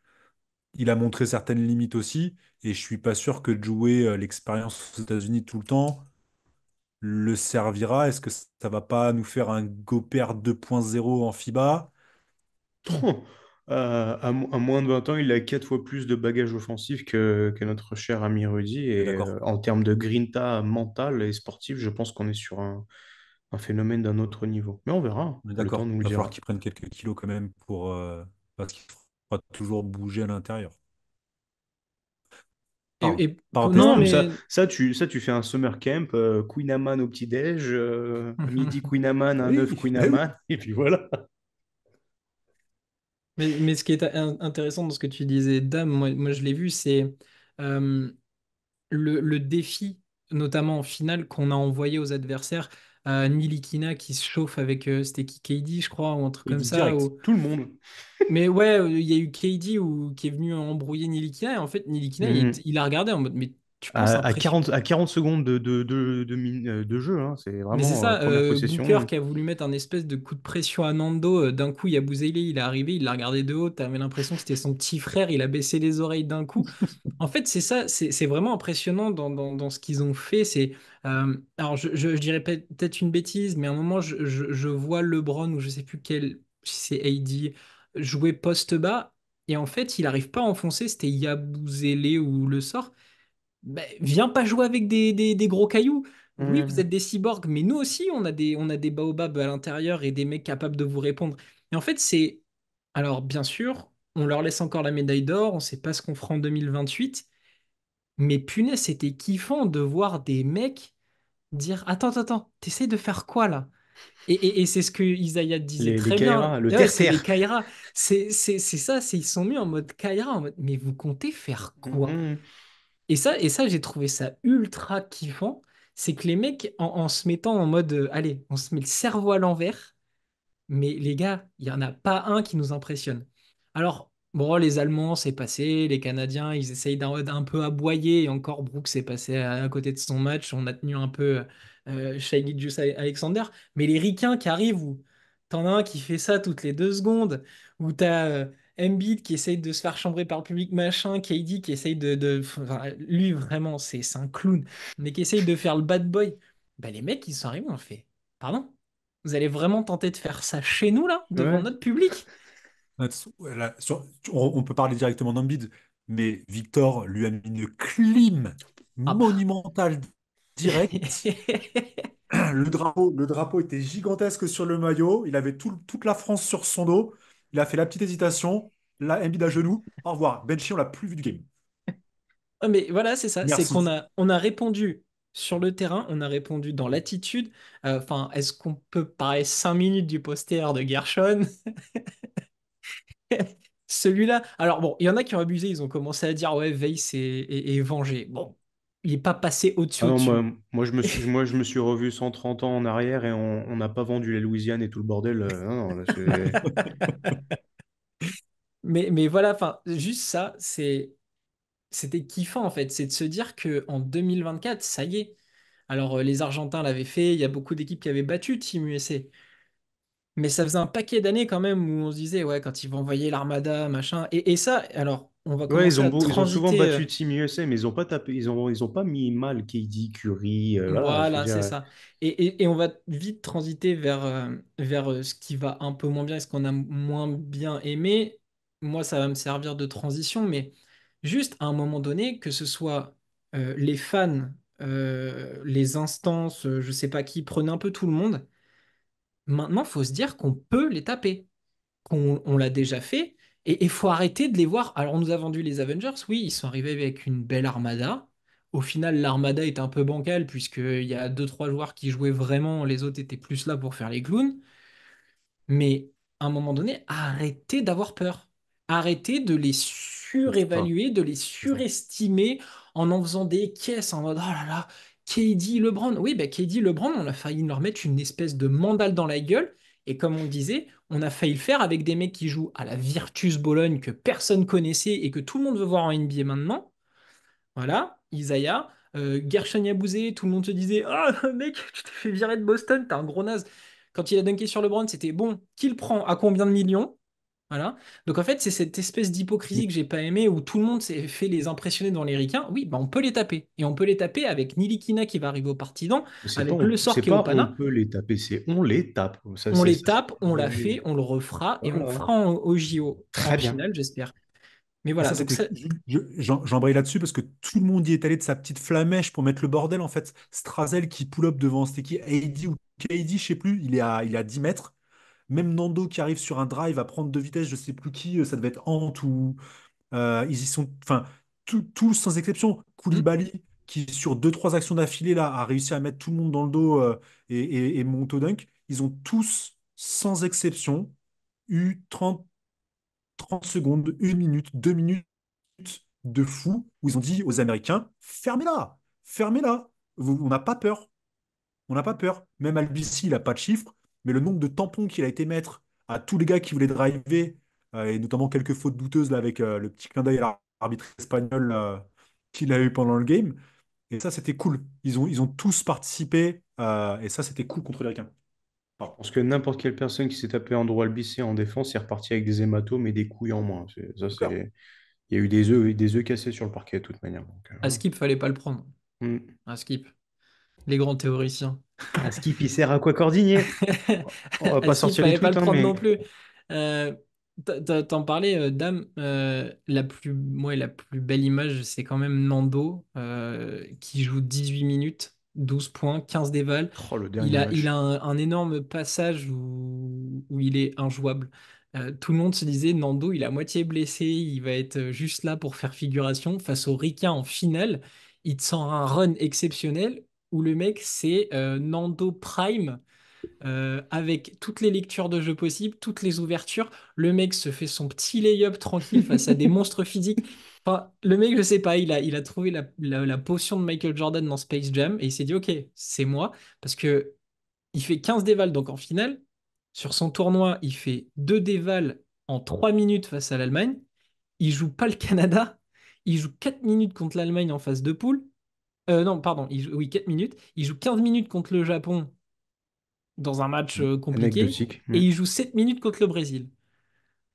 il a montré certaines limites aussi. Et je suis pas sûr que de jouer l'expérience aux États-Unis tout le temps le servira. Est-ce que ça va pas nous faire un Gobert 2.0 en FIBA? Oh, à moins de 20 ans, il a 4 fois plus de bagages offensifs que notre cher ami Rudy. On est Et d'accord. en termes de grinta mental et sportif, je pense qu'on est sur un phénomène d'un autre niveau. Mais on verra, hein. On est Le temps d'accord. nous le Il va falloir dira. qu'il prenne quelques kilos quand même parce qu'il fera toujours bouger à l'intérieur. Non, Parenthèse Non, close. mais... ça, tu fais un summer camp, Queen Amman au petit-déj, à midi Queen Amman, un œuf Oui, Queen ben oui. Amman, et puis voilà. Mais ce qui est intéressant dans ce que tu disais, Dame, moi je l'ai vu, c'est euh, le défi, notamment en finale, qu'on a envoyé aux adversaires. Nilikina qui se chauffe avec, c'était qui, KD, je crois, ou un truc Il comme dit ça. direct. Tout le monde. Mais ouais, il y a eu KD qui est venu embrouiller Nilikina, et en fait, Nilikina, Mhm. il a regardé en mode, mais tu penses À 40 secondes de jeu, hein, c'est Mais c'est vraiment ça, première Booker possession. qui a voulu mettre un espèce de coup de pression à Nando. D'un coup, il y a Bouzélé, il est arrivé, il l'a regardé de haut. T'avais l'impression que c'était son petit frère, il a baissé les oreilles d'un coup. En fait, c'est ça, c'est vraiment impressionnant dans ce qu'ils ont fait. Alors, je dirais peut-être une bêtise, mais à un moment, je vois LeBron ou je sais plus quel, si c'est AD, jouer poste bas. Et en fait, il n'arrive pas à enfoncer. C'était Yabusele ou le sort. Ben, viens pas jouer avec des gros cailloux. Oui, vous êtes Mhm. des cyborgs, mais nous aussi, on a des baobabs à l'intérieur et des mecs capables de vous répondre. Et en fait, c'est... Alors, bien sûr, on leur laisse encore la médaille d'or, on sait pas ce qu'on fera en 2028, mais punaise, c'était kiffant de voir des mecs dire, attends, t'essayes de faire quoi là? Et c'est ce que Isaiah disait Les très bien. Kairas, le Et ouais, c'est les terre-terre. Kairas. C'est ça, ils sont mis en mode Kaira, en mode, mais vous comptez faire quoi? Mhm. Et ça, j'ai trouvé ça ultra kiffant. C'est que les mecs, en se mettant en mode, allez, on se met le cerveau à l'envers, mais les gars, il n'y en a pas un qui nous impressionne. Alors, bon, les Allemands, c'est passé, les Canadiens, ils essayent d'un peu aboyer, et encore Brooks est passé à côté de son match, on a tenu un peu Shai Alexander, mais les Ricains qui arrivent, où t'en as un qui fait ça toutes les 2 secondes, où t'as Embiid qui essaye de se faire chambrer par le public, machin, KD qui essaye enfin, lui, vraiment, c'est un clown, mais qui essaye de faire le bad boy, bah, les mecs, ils sont arrivés, on fait, pardon? Vous allez vraiment tenter de faire ça chez nous, là, devant Ouais. notre public? Voilà, on peut parler directement d'Embiid, mais Victor lui a mis une clim Ah bah. monumentale directe. Le drapeau était gigantesque sur le maillot. Il avait toute la France sur son dos. Il a fait la petite hésitation. Là, Embiid à genoux. Au revoir. Benchy, on l'a plus vu du game. Ah, mais voilà, c'est ça. C'est qu'on Merci. a répondu sur le terrain, on a répondu dans l'attitude. Enfin, est-ce qu'on peut parler 5 minutes du poster de Gershon? Celui-là. Alors bon, il y en a qui ont abusé, ils ont commencé à dire ouais, Veil est vengé. Bon, il n'est pas passé au-dessus Ah non, au-dessus. moi, je me suis revu 130 ans en arrière et on n'a pas vendu la Louisiane et tout le bordel. Non, non, là, c'est... Mais voilà, enfin, juste ça, c'était kiffant en fait. C'est de se dire que en 2024, ça y est. Alors, les Argentins l'avaient fait, il y a beaucoup d'équipes qui avaient battu Team USA. Mais ça faisait un paquet d'années quand même où on se disait, ouais, quand ils vont envoyer l'Armada, machin. Et ça, alors, on va Ouais, commencer à ils ont souvent transiter. battu Team USA, mais ils ont pas tapé, ils ont pas mis mal KD, Curry, voilà, je veux Voilà, dire. c'est ça. Et on va vite transiter vers ce qui va un peu moins bien et ce qu'on a moins bien aimé. Moi, ça va me servir de transition, mais juste à un moment donné, que ce soit les fans, les instances, je sais pas qui, prenez un peu tout le monde. Maintenant, faut se dire qu'on peut les taper, qu'on on l'a déjà fait, et il faut arrêter de les voir. Alors, on nous a vendu les Avengers, oui, ils sont arrivés avec une belle armada. Au final, l'armada est un peu bancale, puisqu'il y a deux, trois joueurs qui jouaient vraiment, les autres étaient plus là pour faire les clowns. Mais à un moment donné, arrêtez d'avoir peur. Arrêtez de les C'est ça. surévaluer, de les C'est ça. surestimer en faisant des caisses en mode oh là là, KD, LeBron. Oui, bah KD, LeBron, on a failli leur mettre une espèce de mandale dans la gueule. Et comme on le disait, on a failli le faire avec des mecs qui jouent à la Virtus Bologne que personne connaissait et que tout le monde veut voir en NBA maintenant. Voilà, Isaiah. Gershon Yabusele, tout le monde se disait ah, mec, tu t'es fait virer de Boston, t'es un gros naze. Quand il a dunké sur LeBron, c'était bon, qui le prend à combien de millions? Voilà. Donc en fait, c'est cette espèce d'hypocrisie que j'ai pas aimé où tout le monde s'est fait les impressionner dans les ricains. Oui, bah on peut les taper. Et on peut les taper avec Nilikina qui va arriver au Partizan, avec Le Sort C'est qui est au pas on Pana. peut les taper, c'est on les tape. On les Ça, tape, on l'a fait, on le refera et on le voilà. fera au JO en Très bien. finale, j'espère. Mais Et voilà, ça, donc c'était. ça, J'embraye là-dessus parce que tout le monde y est allé de sa petite flamèche pour mettre le bordel. En fait, Strazel qui pull-up devant, c'était qui? AD ou KD, je sais plus. Il est à 10 mètres. Même Nando qui arrive sur un drive à prendre de vitesse, je sais plus qui, ça devait être Ant ou. Ils y sont. Enfin, tous sans exception. hmm, Koulibaly qui, sur deux, trois actions d'affilée, là, a réussi à mettre tout le monde dans le dos et monte au dunk. Ils ont tous, sans exception, eu 30 secondes, 1 minute, 2 minutes de fou où ils ont dit aux Américains, fermez-la, fermez-la. On n'a pas peur. On n'a pas peur. Même Albisi, il n'a pas de chiffres, mais le nombre de tampons qu'il a été mettre à tous les gars qui voulaient driver, et notamment quelques fautes douteuses là, avec le petit clin d'œil à l'arbitre espagnol qu'il a eu pendant le game. Et ça, c'était cool. Ils ont tous participé, et ça, c'était cool contre les Ricains. Je Pardon. pense que n'importe quelle personne qui s'est tapé Andrew Albissé en défense est reparti avec des hématomes et des couilles en moins. D'accord. Il y a eu des œufs cassés sur le parquet de toute manière. Donc, à voilà. Skip, fallait pas le prendre. Mm. À Skip, les grands théoriciens. À Skip, il sert à quoi coordonner? On va À pas Skip, sortir les fallait pas tweets, le hein, prendre non mais plus. Euh, T'en parlais, Dame, la plus belle image, c'est quand même Nando, qui joue 18 minutes, 12 points, 15 dévals. oh, le Il dernier a, il a match. un énorme passage où il est injouable. Tout le monde se disait, Nando, il est à moitié blessé, il va être juste là pour faire figuration. Face au Ricain en finale, il te sort un run exceptionnel où le mec, c'est Nando Prime. avec toutes les lectures de jeu possibles, toutes les ouvertures. Le mec se fait son petit lay-up tranquille face à des monstres physiques. Enfin, le mec, je sais pas, il a trouvé la potion de Michael Jordan dans Space Jam et il s'est dit, OK, c'est moi. Parce que il fait 15 dévals, donc en finale, sur son tournoi, il fait 2 dévals en 3 minutes face à l'Allemagne. Il joue pas le Canada. Il joue 4 minutes contre l'Allemagne en phase de poule. Non, pardon, oui, 4 minutes. Il joue 15 minutes contre le Japon dans un match compliqué. Anecdotique. Et Mm. il joue 7 minutes contre le Brésil.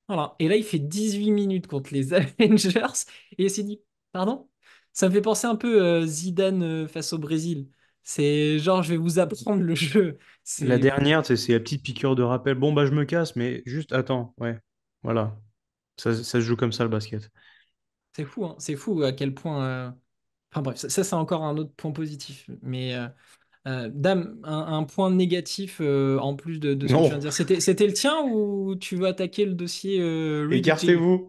Voilà. Et là, il fait 18 minutes contre les Avengers. Et il s'est dit, pardon? Ça me fait penser un peu Zidane face au Brésil. C'est genre, je vais vous apprendre le jeu. La C'est dernière, c'est la petite piqûre de rappel. Bon, bah, je me casse, mais juste attends. Ouais, voilà. Ça se joue comme ça, le basket. c'est fou, hein. C'est fou à quel point. Enfin bref, ça, c'est encore un autre point positif. Mais Dame, un point négatif en plus de ce que tu viens Non, de dire. C'était le tien ou tu veux attaquer le dossier Read It to You? écartez-vous.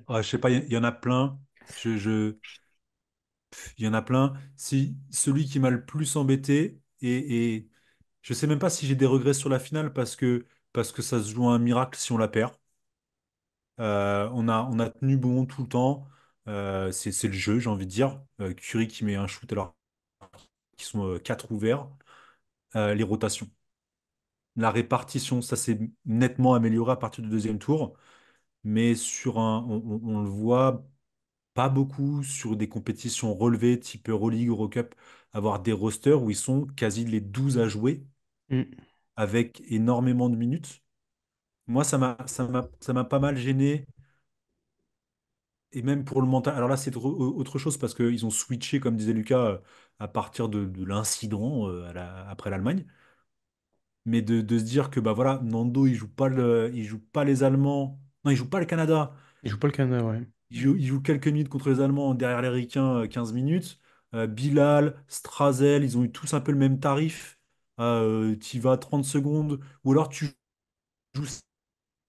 Ah, je sais pas, il y en a plein. Il y en a plein. Si celui qui m'a le plus embêté, et je sais même pas si j'ai des regrets sur la finale parce que ça se joue à un miracle si on la perd. On a tenu bon tout le temps. C'est le jeu, j'ai envie de dire. Curry qui met un shoot alors qu'ils sont quatre ouverts. Les rotations. La répartition, ça s'est nettement amélioré à partir du deuxième tour. Mais on le voit pas beaucoup sur des compétitions relevées type Euroleague, Eurocup, avoir des rosters où ils sont quasi les 12 à jouer Mm. avec énormément de minutes. Moi, ça m'a pas mal gêné. Et même pour le mental. Alors là, c'est autre chose parce qu'ils ont switché, comme disait Lucas, à partir de l'incident après l'Allemagne. Mais de se dire que bah voilà, Nando, il joue pas les Allemands. Non, il joue pas le Canada. Il joue pas le Canada, ouais. Il joue quelques minutes contre les Allemands derrière les Ricains, 15 minutes. Bilal, Strazel, ils ont eu tous un peu le même tarif. Tu vas 30 secondes, ou alors tu joues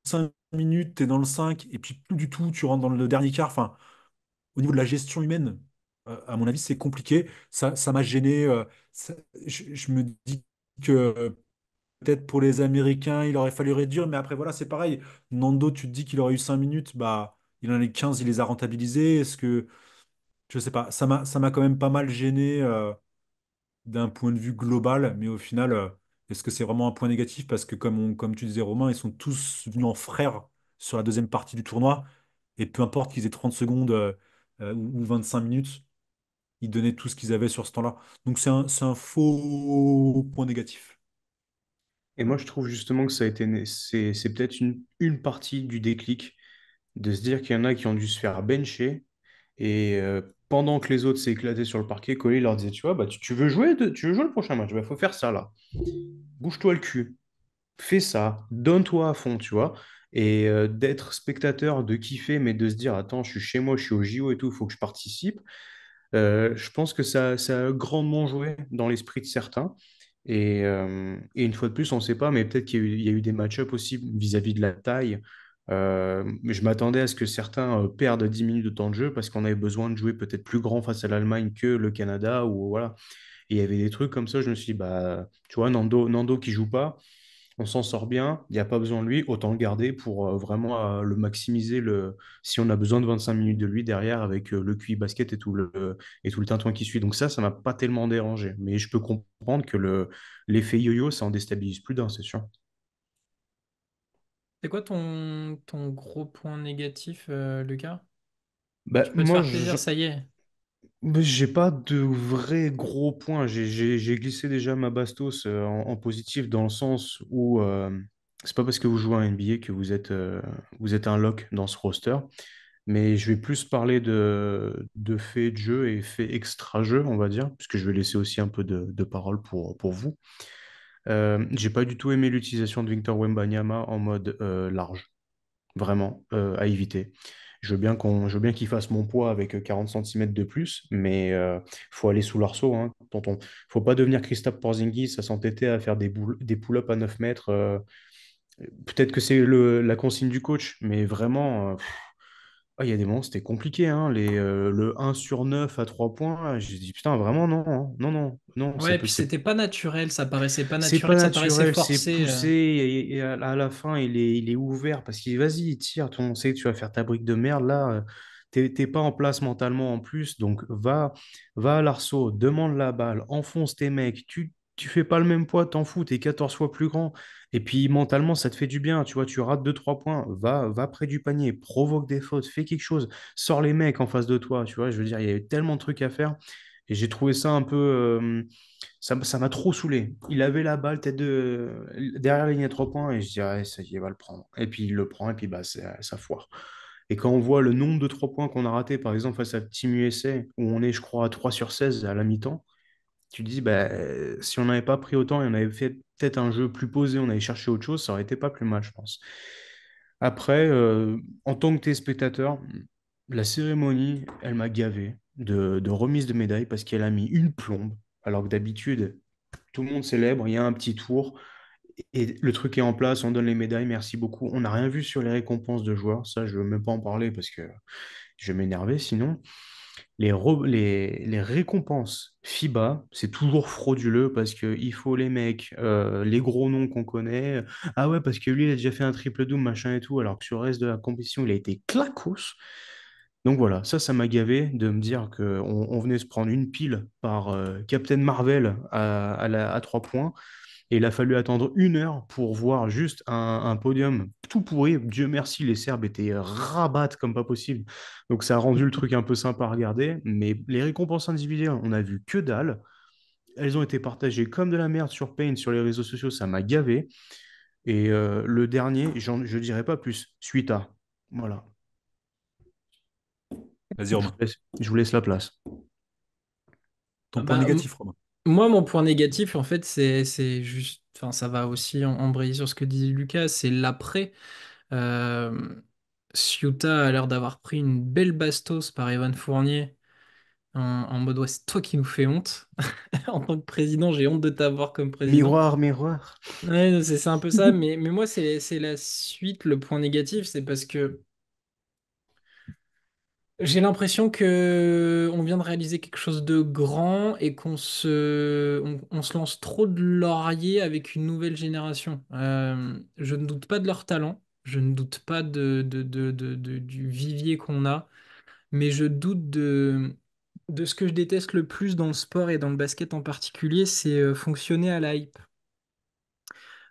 5 minutes, tu es dans le 5 et puis plus du tout, tu rentres dans le dernier quart. Enfin, au niveau de la gestion humaine, à mon avis, c'est compliqué. Ça m'a gêné. Je me dis que peut-être pour les Américains, il aurait fallu réduire, mais après, voilà, c'est pareil. Nando, tu te dis qu'il aurait eu 5 minutes, bah, il en a eu 15, il les a rentabilisés. Est-ce que, je sais pas, ça m'a quand même pas mal gêné d'un point de vue global, mais au final, est-ce que c'est vraiment un point négatif? Parce que, comme tu disais, Romain, ils sont tous venus en frères sur la deuxième partie du tournoi, et peu importe qu'ils aient 30 secondes ou 25 minutes, ils donnaient tout ce qu'ils avaient sur ce temps-là. Donc, c'est un faux point négatif. Et moi, je trouve justement que ça a été, c'est peut-être une partie du déclic de se dire qu'il y en a qui ont dû se faire bencher et pendant que les autres s'éclataient sur le parquet, Collet leur disait, tu vois, bah, tu veux jouer, tu veux jouer le prochain match, il faut faire ça là. Bouge-toi le cul, fais ça, donne-toi à fond, tu vois. Et d'être spectateur, de kiffer, mais de se dire, attends, je suis chez moi, je suis au JO et tout, il faut que je participe. Je pense que ça a grandement joué dans l'esprit de certains. Et une fois de plus, on ne sait pas, mais peut-être il y a eu des match-ups aussi vis-à-vis de la taille. Mais je m'attendais à ce que certains perdent 10 minutes de temps de jeu parce qu'on avait besoin de jouer peut-être plus grand face à l'Allemagne que le Canada. Ou voilà. Et il y avait des trucs comme ça, je me suis dit, bah, tu vois, Nando qui joue pas, on s'en sort bien, il n'y a pas besoin de lui, autant le garder pour vraiment le maximiser si on a besoin de 25 minutes de lui derrière avec le QI basket et tout le tintouin qui suit. Donc ça m'a pas tellement dérangé. Mais je peux comprendre que l'effet yo-yo, ça en déstabilise plus d'un, c'est sûr. C'est quoi ton gros point négatif, Lucas? Bah, Tu peux te moi, faire plaisir, ça y est. j'ai pas de vrais gros points. J'ai glissé déjà ma bastos en positif dans le sens où c'est pas parce que vous jouez à NBA que vous êtes un lock dans ce roster. Mais je vais plus parler de faits de jeu et faits extra-jeu, on va dire, puisque je vais laisser aussi un peu de parole pour vous. J'ai pas du tout aimé l'utilisation de Victor Wembanyama en mode large, vraiment, à éviter. Je veux bien qu'il fasse mon poids avec 40 centimètres de plus, mais faut aller sous l'arceau, hein, tonton. Faut pas devenir Kristaps Porzingis à s'entêter à faire des pull-ups à 9 mètres. Peut-être que c'est la consigne du coach, mais vraiment, Ah, il y a des moments, c'était compliqué, hein. Le 1 sur 9 à 3 points, j'ai dit, putain, vraiment, non, hein. Non, non, non, Ouais, puis c'était pas naturel, ça paraissait pas c'est pas naturel, ça paraissait naturel, c'est forcé. poussé, et à la fin, il est ouvert, parce qu'il vas-y, tire, on sait que tu vas faire ta brique de merde, là, t'es pas en place mentalement en plus, donc va à l'arceau, demande la balle, enfonce tes mecs, tu fais pas le même poids, t'en fous, t'es 14 fois plus grand, et puis mentalement, ça te fait du bien, tu vois, tu rates deux trois points, va près du panier, provoque des fautes, fais quelque chose, sors les mecs en face de toi, tu vois, je veux dire, il y avait tellement de trucs à faire, et j'ai trouvé ça un peu... ça m'a trop saoulé. Il avait la balle tête derrière la ligne à 3 points et je dis, ah, ça y est, il va le prendre. Et puis il le prend et puis bah, ça foire. Et quand on voit le nombre de 3 points qu'on a raté, par exemple face à Team USA, où on est, je crois, à 3 sur 16 à la mi-temps, tu te dis, bah, si on n'avait pas pris autant et on avait fait peut-être un jeu plus posé, on avait cherché autre chose, ça aurait été pas plus mal, je pense. Après, en tant que téléspectateur, la cérémonie, elle m'a gavé de remise de médaille parce qu'elle a mis une plombe, alors que d'habitude, tout le monde célèbre, il y a un petit tour et le truc est en place, on donne les médailles, merci beaucoup. On n'a rien vu sur les récompenses de joueurs, ça je ne veux même pas en parler parce que je vais m'énerver sinon. Les récompenses FIBA, c'est toujours frauduleux parce qu'il faut les mecs, les gros noms qu'on connaît. Ah ouais, parce que lui, il a déjà fait un triple double, machin et tout, alors que sur le reste de la compétition, il a été claquos. Donc voilà, ça m'a gavé de me dire qu'on on venait se prendre une pile par Captain Marvel à 3 points. Et il a fallu attendre 1 heure pour voir juste un podium tout pourri. Dieu merci, les Serbes étaient rabattes comme pas possible. Donc ça a rendu le truc un peu sympa à regarder. Mais les récompenses individuelles, on a vu que dalle. Elles ont été partagées comme de la merde sur Paint, sur les réseaux sociaux, ça m'a gavé. Et le dernier, je dirais pas plus. Suite à. Voilà. Vas-y, Romain. Je vous laisse la place. Ton point Bah, négatif, Romain. moi, mon point négatif, en fait, c'est juste, enfin, ça va aussi embrayer sur ce que dit Lucas, c'est l'après. Euh, Ciuta a l'air d'avoir pris une belle bastos par Evan Fournier en mode ouais, c'est toi qui nous fais honte. En tant que président, j'ai honte de t'avoir comme président. Miroir, miroir. Ouais, c'est un peu ça, mais moi, c'est la suite, le point négatif, c'est parce que j'ai l'impression que on vient de réaliser quelque chose de grand et on se lance trop de lauriers avec une nouvelle génération. Je ne doute pas de leur talent, je ne doute pas du vivier qu'on a, mais je doute de ce que je déteste le plus dans le sport et dans le basket en particulier, c'est fonctionner à la hype.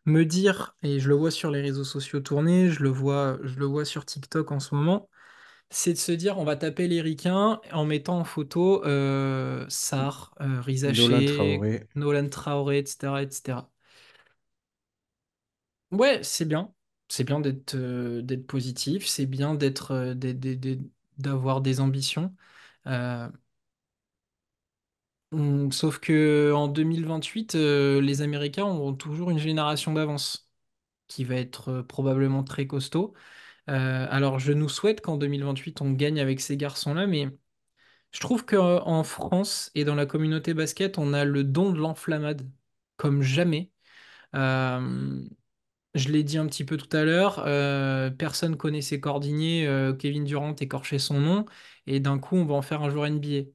Me dire, et je le vois sur les réseaux sociaux tourner, je le vois sur TikTok en ce moment, c'est de se dire on va taper les ricains en mettant en photo Sarr, Riza Nolan Shea, Traoré. Nolan Traoré, etc., etc. Ouais, c'est bien. C'est bien d'être positif, c'est bien d'avoir des ambitions. Euh, Sauf que en 2028, les Américains auront toujours une génération d'avance qui va être probablement très costaud. Alors je nous souhaite qu'en 2028 on gagne avec ces garçons-là, mais je trouve qu'en France et dans la communauté basket, on a le don de l'enflammade, comme jamais. Euh, je l'ai dit un petit peu tout à l'heure, personne connaissait Cordigné, Kevin Durant écorchait son nom, et d'un coup, on va en faire un joueur NBA.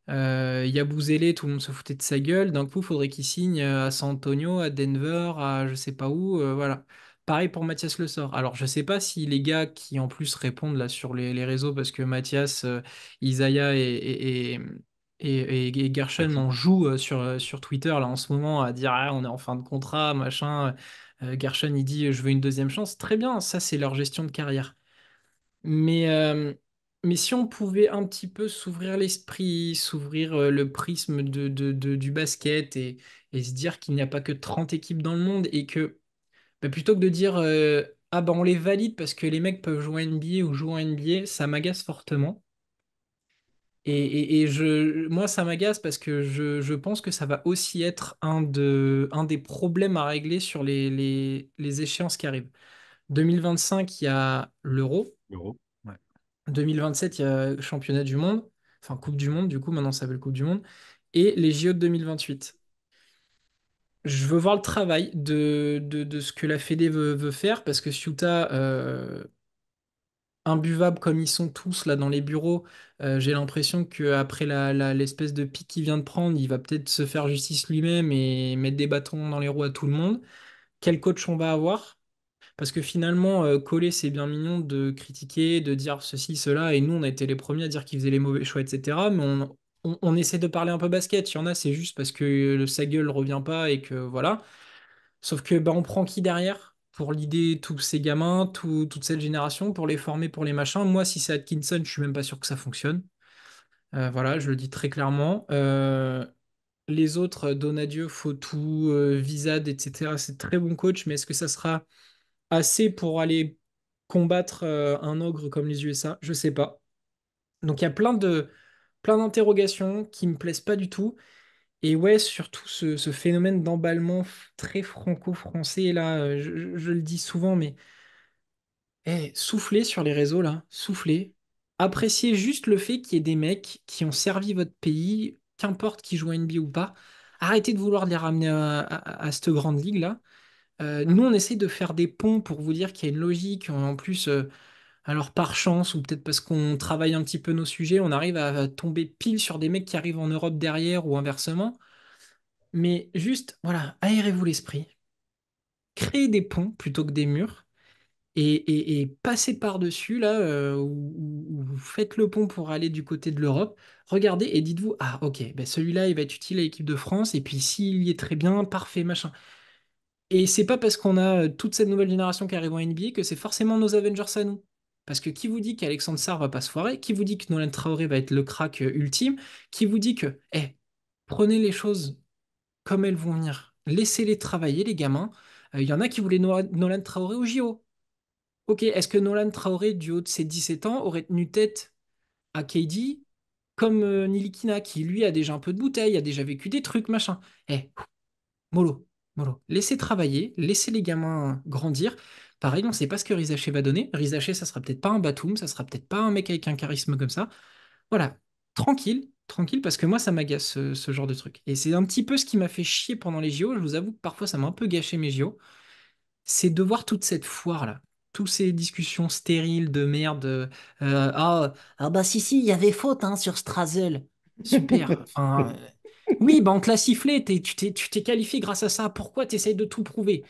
Yabusele, tout le monde se foutait de sa gueule, d'un coup, il faudrait qu'il signe à San Antonio, à Denver, à je sais pas où, voilà. Pareil pour Mathias Le Sort. Alors, je sais pas si les gars qui en plus répondent là sur les réseaux, parce que Mathias, Isaiah et Gershon en jouent sur Twitter là en ce moment à dire ah, on est en fin de contrat, machin. Gershon, il dit je veux une deuxième chance. Très bien, ça c'est leur gestion de carrière. Mais, euh, mais si on pouvait un petit peu s'ouvrir l'esprit, s'ouvrir le prisme du basket et se dire qu'il n'y a pas que 30 équipes dans le monde et que bah, plutôt que de dire ah bah on les valide parce que les mecs peuvent jouer en NBA ou jouer en NBA, ça m'agace fortement. Moi, ça m'agace parce que je pense que ça va aussi être un des problèmes à régler sur les échéances qui arrivent. 2025, il y a l'Euro. Euro. Ouais. 2027, il y a Championnat du Monde. Enfin, Coupe du Monde, du coup, maintenant ça s'appelle Coupe du Monde. Et les JO de 2028. Je veux voir le travail de ce que la Fédé veut faire parce que Ciuta, imbuvables comme ils sont tous là dans les bureaux, j'ai l'impression qu'après l'espèce de pic qu'il vient de prendre, il va peut-être se faire justice lui-même et mettre des bâtons dans les roues à tout le monde. Quel coach on va avoir? Parce que finalement, Collé, c'est bien mignon de critiquer, de dire ceci, cela, et nous, on a été les premiers à dire qu'ils faisaient les mauvais choix, etc. Mais on essaie de parler un peu basket. Il y en a, c'est juste parce que sa gueule revient pas et que voilà. Sauf que bah, on prend qui derrière pour l'idée tous ces gamins, toute cette génération, pour les former, pour les machins. Moi, si c'est Atkinson, je suis même pas sûr que ça fonctionne. Voilà, je le dis très clairement. Les autres, Donadieu, Fotou, Vizad, etc., c'est très bon coach, mais est-ce que ça sera assez pour aller combattre un ogre comme les USA? Je sais pas. Donc il y a plein d'interrogations qui me plaisent pas du tout. Et ouais, surtout ce phénomène d'emballement très franco-français, là, je le dis souvent, mais soufflez sur les réseaux, là, soufflez. Appréciez juste le fait qu'il y ait des mecs qui ont servi votre pays, qu'importe qu'ils jouent à NBA ou pas. Arrêtez de vouloir les ramener à cette grande ligue-là. Nous, on essaie de faire des ponts pour vous dire qu'il y a une logique. En plus, alors par chance, ou peut-être parce qu'on travaille un petit peu nos sujets, on arrive à tomber pile sur des mecs qui arrivent en Europe derrière ou inversement. Mais juste, voilà, aérez-vous l'esprit, créez des ponts plutôt que des murs et passez par-dessus, là, ou vous faites le pont pour aller du côté de l'Europe. Regardez et dites-vous, ah ok, ben celui-là, il va être utile à l'équipe de France, et puis s'il y est très bien, parfait, machin. Et c'est pas parce qu'on a toute cette nouvelle génération qui arrive en NBA que c'est forcément nos Avengers à nous. Parce que qui vous dit qu'Alexandre Sarr va pas se foirer? Qui vous dit que Nolan Traoré va être le crack ultime? Qui vous dit que, prenez les choses comme elles vont venir. Laissez-les travailler, les gamins. Il y en a qui voulaient Nolan Traoré au JO. Ok, est-ce que Nolan Traoré, du haut de ses 17 ans, aurait tenu tête à KD comme Nilikina, qui lui a déjà un peu de bouteille, a déjà vécu des trucs, machin? Mollo, mollo. Laissez travailler, laissez les gamins grandir. Pareil, on ne sait pas ce que Rizaché va donner. Rizaché, ça sera peut-être pas un Batum, ça sera peut-être pas un mec avec un charisme comme ça. Voilà, tranquille, tranquille, parce que moi, ça m'agace ce genre de truc. Et c'est un petit peu ce qui m'a fait chier pendant les JO. Je vous avoue que parfois, ça m'a un peu gâché mes JO. C'est de voir toute cette foire-là. Toutes ces discussions stériles de merde. Ah bah si, il y avait faute hein, sur Strazel. Super. Enfin, oui, bah on te l'a sifflé, tu t'es qualifié grâce à ça. Pourquoi tu essayes de tout prouver?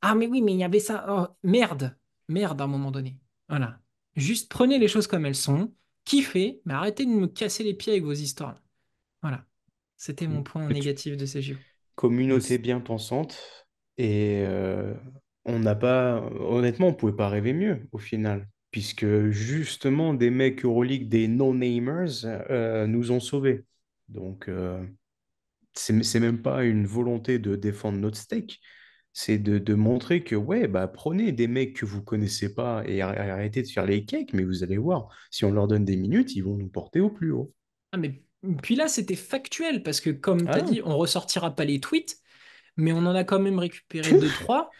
Ah mais oui, mais il y avait ça. Oh, merde. Merde à un moment donné. Voilà. Juste prenez les choses comme elles sont. Kiffez, mais arrêtez de me casser les pieds avec vos histoires. Voilà. C'était mon point Et tu- négatif de ces JO. Communauté aussi- bien pensante. Et on n'a pas, honnêtement, on pouvait pas rêver mieux au final, puisque justement des mecs Euroleague, des no-namers, nous ont sauvés. Donc, c'est même pas une volonté de défendre notre steak, c'est de montrer que, ouais, bah, prenez des mecs que vous connaissez pas et arrêtez de faire les cakes, mais vous allez voir, si on leur donne des minutes, ils vont nous porter au plus haut. Ah mais puis là, c'était factuel, parce que comme tu as Ah, dit, on ressortira pas les tweets, mais on en a quand même récupéré deux, trois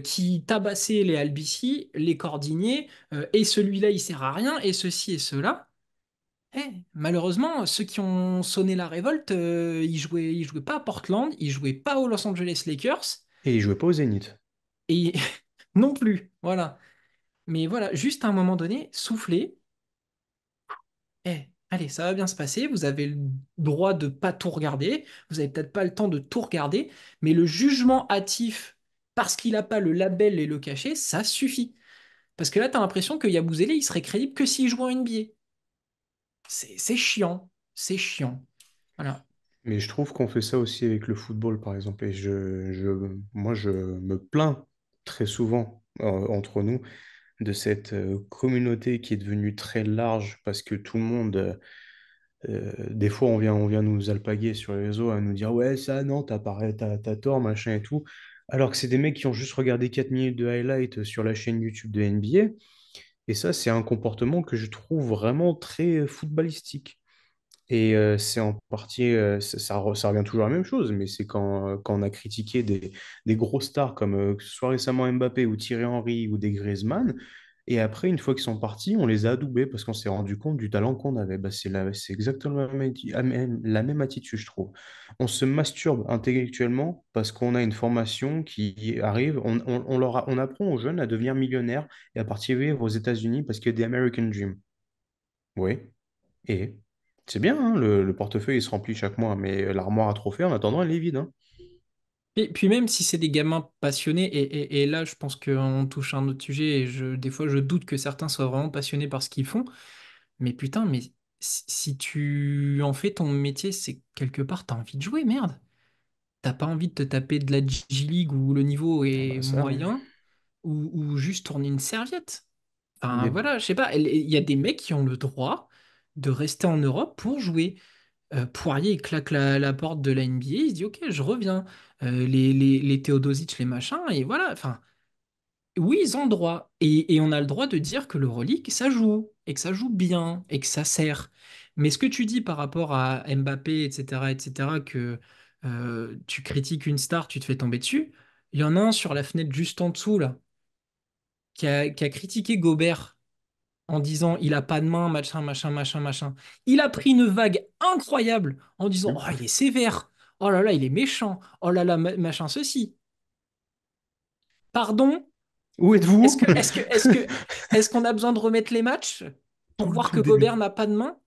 qui tabassaient les Albici, les Cordiniers, et celui-là, il sert à rien, et ceci et cela. Malheureusement, ceux qui ont sonné la révolte, ils jouaient pas à Portland, ils jouaient pas aux Los Angeles Lakers, et ils jouaient pas au Zénith. et non plus. Voilà. Mais voilà, juste à un moment donné, soufflez. Allez, ça va bien se passer. Vous avez le droit de pas tout regarder. Vous avez peut-être pas le temps de tout regarder, mais le jugement hâtif parce qu'il n'a pas le label et le cachet, ça suffit. Parce que là, tu as l'impression que Yabouzélé, il serait crédible que s'il joue en NBA. C'est chiant. C'est chiant. Voilà. Mais je trouve qu'on fait ça aussi avec le football, par exemple. Et moi, je me plains très souvent entre nous de cette communauté qui est devenue très large parce que tout le monde, des fois, on vient nous alpaguer sur les réseaux à nous dire, ouais, ça, non, t'as tort, machin et tout. Alors que c'est des mecs qui ont juste regardé 4 minutes de highlight sur la chaîne YouTube de NBA. Et ça, c'est un comportement que je trouve vraiment très footballistique. Et c'est en partie, ça revient toujours à la même chose, mais c'est quand on a critiqué des gros stars comme que ce soit récemment Mbappé ou Thierry Henry ou des Griezmann, Et après, une fois qu'ils sont partis, on les a adoubés parce qu'on s'est rendu compte du talent qu'on avait. Bah, c'est exactement la même attitude, je trouve. On se masturbe intellectuellement parce qu'on a une formation qui arrive. On apprend aux jeunes à devenir millionnaires et à partir vivre aux États-Unis parce qu'il y a des American Dream. Oui. Et c'est bien, hein, le portefeuille il se remplit chaque mois, mais l'armoire à trophées, en attendant, elle est vide, hein. Et puis même si c'est des gamins passionnés, et là je pense qu'on touche à un autre sujet, et des fois je doute que certains soient vraiment passionnés par ce qu'ils font, mais putain, mais si tu en fais ton métier, c'est que quelque part t'as envie de jouer, merde. T'as pas envie de te taper de la G-League où le niveau Ah est bah ça, oui. moyen, ou juste tourner une serviette. Enfin Mais voilà, je sais pas, il y a des mecs qui ont le droit de rester en Europe pour jouer. Poirier, il claque la porte de la NBA, il se dit ok, je reviens. Les Teodosic, les machins, et voilà. Enfin, oui, ils ont le droit. Et on a le droit de dire que le Relique, ça joue, et que ça joue bien, et que ça sert. Mais ce que tu dis par rapport à Mbappé, etc., que tu critiques une star, tu te fais tomber dessus, il y en a un sur la fenêtre juste en dessous, là, qui a critiqué Gobert en disant il a pas de main, machin, machin, machin, machin. Il a pris une vague incroyable en disant oh, il est sévère, oh là là, il est méchant, oh là là, machin, ceci. Pardon? où Est-ce êtes-vous? que, est-ce que, est-ce que, est-ce qu'on a besoin de remettre les matchs pour voir Tout que le début, Gobert n'a pas de main?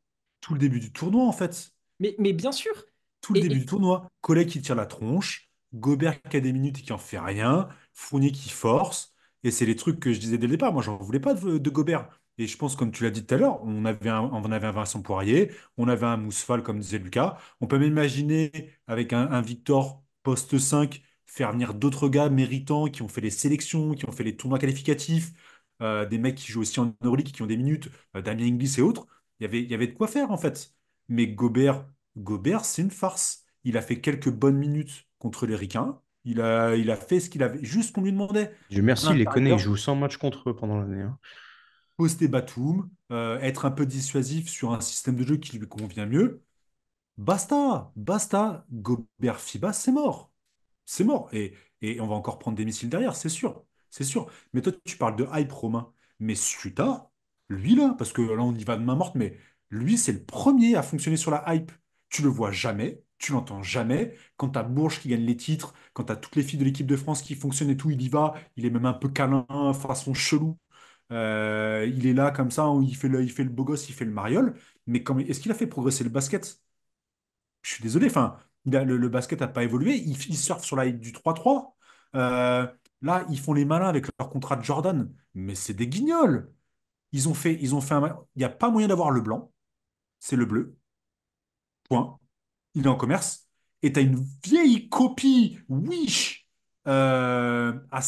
tout le début du tournoi, en fait. Mais bien sûr. Tout le Et, début et du tournoi. Collet qui tire la tronche, Gobert qui a des minutes et qui en fait rien, Fournier qui force. Et c'est les trucs que je disais dès le départ. Moi, j'en voulais pas de Gobert. Et je pense, comme tu l'as dit tout à l'heure, on avait un Vincent Poirier, on avait un Mousfal, comme disait Lucas. On peut même imaginer, avec un Victor poste 5 faire venir d'autres gars méritants qui ont fait les sélections, qui ont fait les tournois qualificatifs, des mecs qui jouent aussi en Euroleague, qui ont des minutes, Damien Inglis et autres. Il y avait de quoi faire, en fait. Mais Gobert, c'est une farce. Il a fait quelques bonnes minutes contre les Ricains. Il a fait ce qu'il avait, juste ce qu'on lui demandait. Dieu À merci, il les connaît, il l'intérieur, joue 100 matchs contre eux pendant l'année, hein. poster Batum, être un peu dissuasif sur un système de jeu qui lui convient mieux. Basta, basta. Gobert FIBA, c'est mort. C'est mort. Et on va encore prendre des missiles derrière, c'est sûr. C'est sûr. Mais toi, tu parles de hype, Romain. Mais Suta, lui là, parce que là, on y va de main morte, mais lui, c'est le premier à fonctionner sur la hype. Tu le vois jamais, tu l'entends jamais. Quand t'as Bourges qui gagne les titres, quand t'as toutes les filles de l'équipe de France qui fonctionnent et tout, il y va. Il est même un peu câlin, façon chelou. Il est là comme ça, il fait le beau gosse, il fait le mariole. Mais est-ce qu'il a fait progresser le basket? Je suis désolé, enfin, le basket n'a pas évolué. Ils surfent sur la hype du 3-3. Euh, Là, ils font les malins avec leur contrat de Jordan. Mais c'est des guignols. Ils ont fait il n'y a pas moyen d'avoir le blanc. C'est le bleu. Point. Il est en commerce. Et tu as une vieille copie Wish à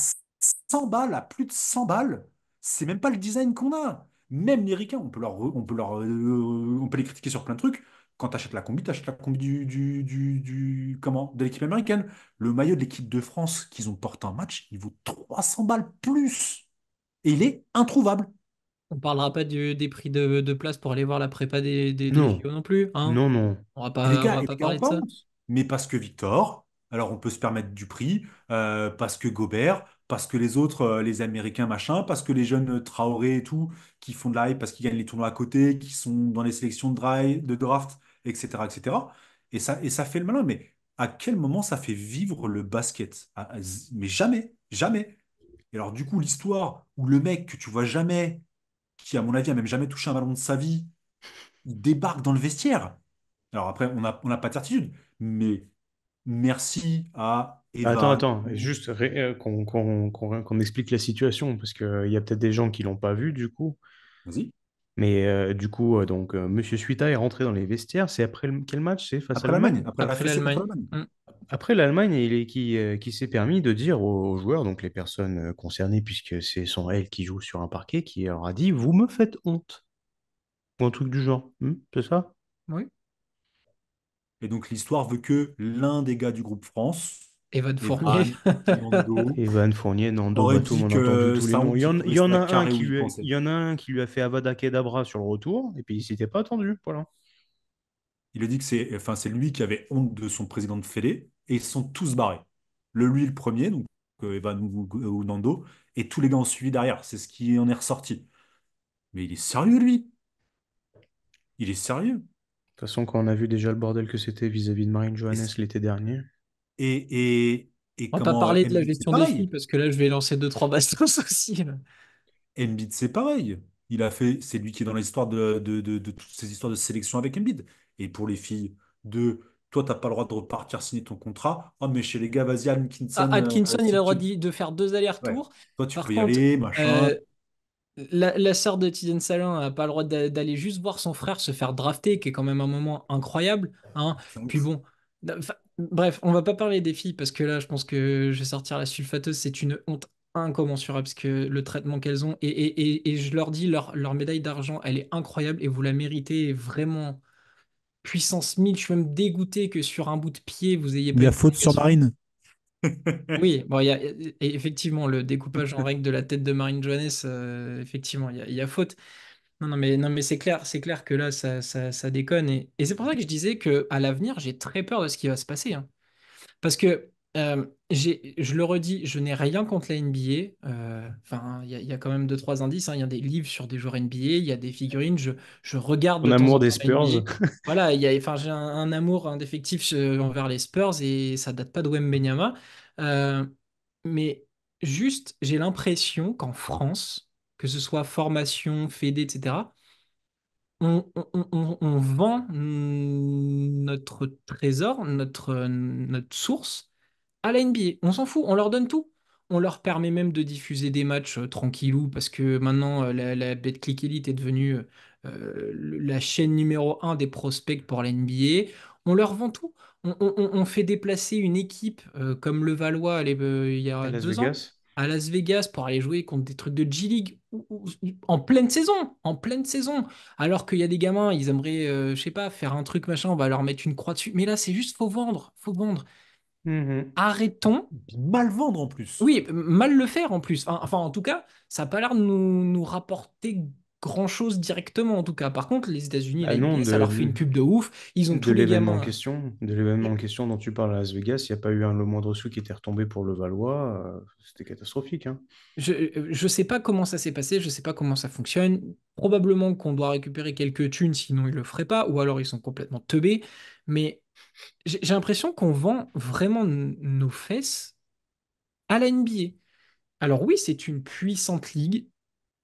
100 balles, à plus de 100 balles. C'est même pas le design qu'on a. Même les ricains, on peut les critiquer sur plein de trucs. Quand tu achètes la combi de l'équipe américaine. Le maillot de l'équipe de France qu'ils ont porté en match, il vaut 300 balles plus. Et il est introuvable. on parlera pas des prix de place pour aller voir la prépa des Non, JO non plus, hein. non, non. On va Et pas les gars parler ont de pas ça. honte. Mais parce que Victor, alors on peut se permettre du prix, parce que Gobert, parce que les autres, les Américains, machin, parce que les jeunes Traoré et tout, qui font de la hype parce qu'ils gagnent les tournois à côté, qui sont dans les sélections de draft, etc., etc. Et ça fait le malin. Mais à quel moment ça fait vivre le basket? Mais jamais, jamais. Et alors, du coup, l'histoire où le mec que tu vois jamais, qui, à mon avis, a même jamais touché un ballon de sa vie, il débarque dans le vestiaire. Alors après, on n'a pas de certitude, mais merci à Attends, Evan. attends, juste qu'on explique la situation, parce qu'il y a peut-être des gens qui l'ont pas vu, du coup. Vas-y. Mais du coup, Monsieur Suita est rentré dans les vestiaires. C'est après quel match? C'est face à Après l'Allemagne, l'Allemagne? après la Après fessée contre l'Allemagne. l'Allemagne. Après l'Allemagne, qui s'est permis de dire aux joueurs, donc les personnes concernées, puisque ce sont elles qui jouent sur un parquet, qui leur a dit, vous me faites honte. Ou un truc du genre. C'est ça? Oui. Et donc l'histoire veut que l'un des gars du groupe France, Evan Fournier. Evan ou Nando, Evan Fournier, Nando, aurait Batum, dit on a entendu que tous les sa noms. honte, il Il pouvait y se en la a un carrer où qui il lui a, pensait. il y en a un qui lui a fait Avada Kedavra sur le retour, et puis il s'était pas attendu. Voilà. Il a dit que c'est lui qui avait honte de son président de Fédé, et ils se sont tous barrés. Lui le premier, donc que Evan ou Nando, et tous les gars ont suivi derrière. C'est ce qui en est ressorti. Mais il est sérieux, lui. Il est sérieux. De toute façon, quand on a vu déjà le bordel que c'était vis-à-vis de Marine Et, Johannes c- l'été dernier, et On va pas comment parler de la Embiid, c'est gestion des filles pareil. parce que là, je vais lancer deux, trois bastos aussi, là. Embiid, c'est pareil. C'est lui qui est dans l'histoire de toutes ces histoires de sélection avec Embiid. Et pour les filles, toi, t'as pas le droit de repartir signer ton contrat. Oh, mais chez les gars, vas-y, Al Ah, Kinson, Atkinson, il a le droit de faire deux ouais. allers-retours. Toi, tu Par peux y contre, aller, machin. euh, la sœur de Tizen Salin n'a pas le droit d'aller juste voir son frère se faire drafter, qui est quand même un moment incroyable, hein. C'est un Puis ouf. bon, enfin, bref, on va pas parler des filles parce que là, je pense que je vais sortir la sulfateuse. C'est une honte incommensurable parce que le traitement qu'elles ont, et je leur dis, leur médaille d'argent, elle est incroyable et vous la méritez vraiment puissance 1000. Je suis même dégoûté que sur un bout de pied, vous ayez Il pas y a une faute sur prolongation. Marine. Oui, bon, il y a effectivement le découpage en règle de la tête de Marine Johannes, effectivement, il y a faute. Non, mais c'est clair que là, ça déconne. Et c'est pour ça que je disais que à l'avenir, j'ai très peur de ce qui va se passer, hein. Parce que, je le redis, je n'ai rien contre la NBA. Enfin, il y a quand même deux, trois indices, hein. Il y a des livres sur des joueurs NBA, il y a des figurines. Je regarde ton de temps en amour des temps la Spurs, NBA. Voilà, enfin, j'ai un amour indéfectible envers les Spurs et ça date pas de Wembanyama. Euh, mais juste, j'ai l'impression qu'en France, que ce soit formation, fédé, etc., on vend notre trésor, notre source à la NBA. On s'en fout, on leur donne tout. On leur permet même de diffuser des matchs tranquillou parce que maintenant la Betclic Elite est devenue la chaîne numéro un des prospects pour la NBA. On leur vend tout. On fait déplacer une équipe comme le Valois il y à a Las 2 ans Vegas. à Las Vegas pour aller jouer contre des trucs de G-League en pleine saison, en pleine saison. Alors qu'il y a des gamins, ils aimeraient, je sais pas, faire un truc machin, on va leur mettre une croix dessus. Mais là, c'est juste, faut vendre, faut vendre. Mhm. Arrêtons. Mal vendre en plus. Oui, mal le faire en plus. Enfin, en tout cas, ça n'a pas l'air de nous rapporter grand-chose directement, en tout cas. Par contre, les États-Unis, la Ah non, NBA, ça leur fait une pub de ouf. Ils ont tous les gamins. de l'événement en Et question dont tu parles à Las Vegas, il n'y a pas eu le moindre sou qui était retombé pour le Valois. C'était catastrophique, hein. je sais pas comment ça s'est passé, je sais pas comment ça fonctionne. Probablement qu'on doit récupérer quelques thunes, sinon ils le feraient pas, ou alors ils sont complètement teubés. Mais j'ai l'impression qu'on vend vraiment nos fesses à la NBA. Alors oui, c'est une puissante ligue.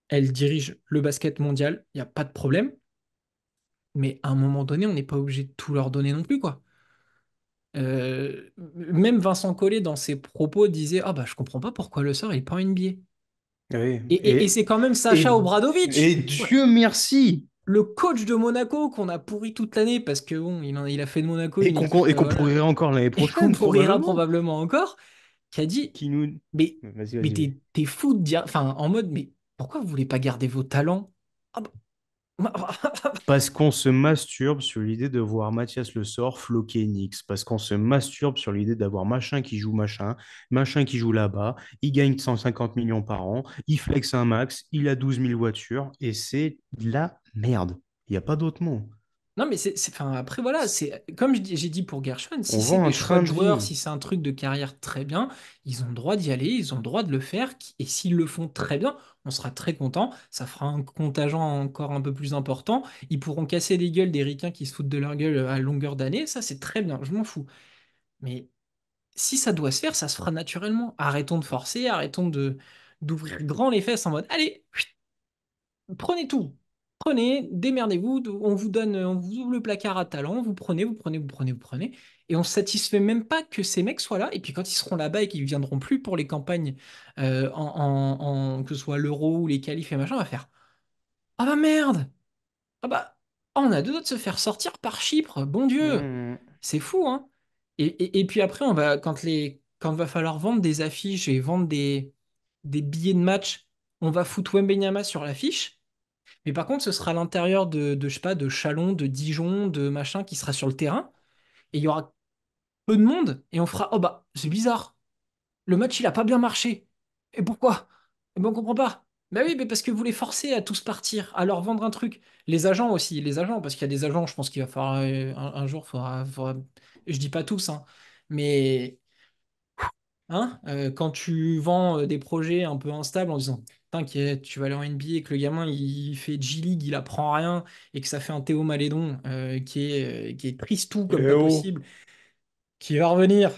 Elle dirige le basket mondial, il n'y a pas de problème. Mais à un moment donné, on n'est pas obligé de tout leur donner non plus, quoi. Même Vincent Collet, dans ses propos, disait: Ah bah je comprends pas pourquoi le sort il est pas en NBA. Oui. Et c'est quand même Sacha Et, et Obradovic, Dieu merci! le coach de Monaco qu'on a pourri toute l'année parce que bon, il a fait de Monaco une équipe, Et qu'on voilà, pourrait encore l'année et qu'on prochaine, pourrira probablement. probablement encore, qui a dit: Qui nous... Mais, Vas-y, mais vas-y. t'es fou de dire, enfin, en mode, mais pourquoi vous voulez pas garder vos talents? Ah bah, Parce qu'on se masturbe sur l'idée de voir Mathias Le Sort floquer Nix. Parce qu'on se masturbe sur l'idée d'avoir machin qui joue machin, machin qui joue là-bas. Il gagne 150 millions par an. Il flex un max. Il a 12 000 voitures. Et c'est de la merde. Il n'y a pas d'autre mot. Non, mais enfin, après, voilà, c'est comme j'ai dit pour Gershon, si On c'est vend des un choix train de de joueurs, vie. si c'est un truc de carrière très bien, ils ont le droit d'y aller, ils ont le droit de le faire, et s'ils le font très bien, on sera très content, ça fera un contingent encore un peu plus important, ils pourront casser les gueules des ricains qui se foutent de leur gueule à longueur d'année, ça c'est très bien, je m'en fous. Mais si ça doit se faire, ça se fera naturellement. Arrêtons de forcer, arrêtons d'ouvrir grand les fesses en mode, allez, prenez tout. Prenez, démerdez-vous, on vous ouvre le placard à talent, vous prenez, vous prenez, vous prenez, vous prenez. Et on se satisfait même pas que ces mecs soient là. Et puis quand ils seront là-bas et qu'ils viendront plus pour les campagnes, que ce soit l'Euro ou les qualifs et machin, on va faire: Ah bah merde! Ah bah, on a deux doigts de se faire sortir par Chypre, bon Dieu! Mmh. C'est fou, hein? Et puis après, quand va falloir vendre des affiches et vendre des billets de match, on va foutre Wembanyama sur l'affiche. Mais par contre, ce sera à l'intérieur je sais pas, de Chalon, de Dijon, de machin qui sera sur le terrain. Et il y aura peu de monde. Et on fera: Oh bah, c'est bizarre. Le match, il a pas bien marché. Et pourquoi? Et ben, on comprend pas. Bah oui, mais parce que vous les forcez à tous partir, à leur vendre un truc. Les agents aussi, les agents, parce qu'il y a des agents, je pense qu'il va falloir un jour, je dis pas tous, hein, mais Hein, quand tu vends des projets un peu instables en disant t'inquiète, tu vas aller en NBA et que le gamin il fait G-League, il apprend rien et que ça fait un Théo Malédon qui est tristou comme Eh pas oh, possible, qui va revenir,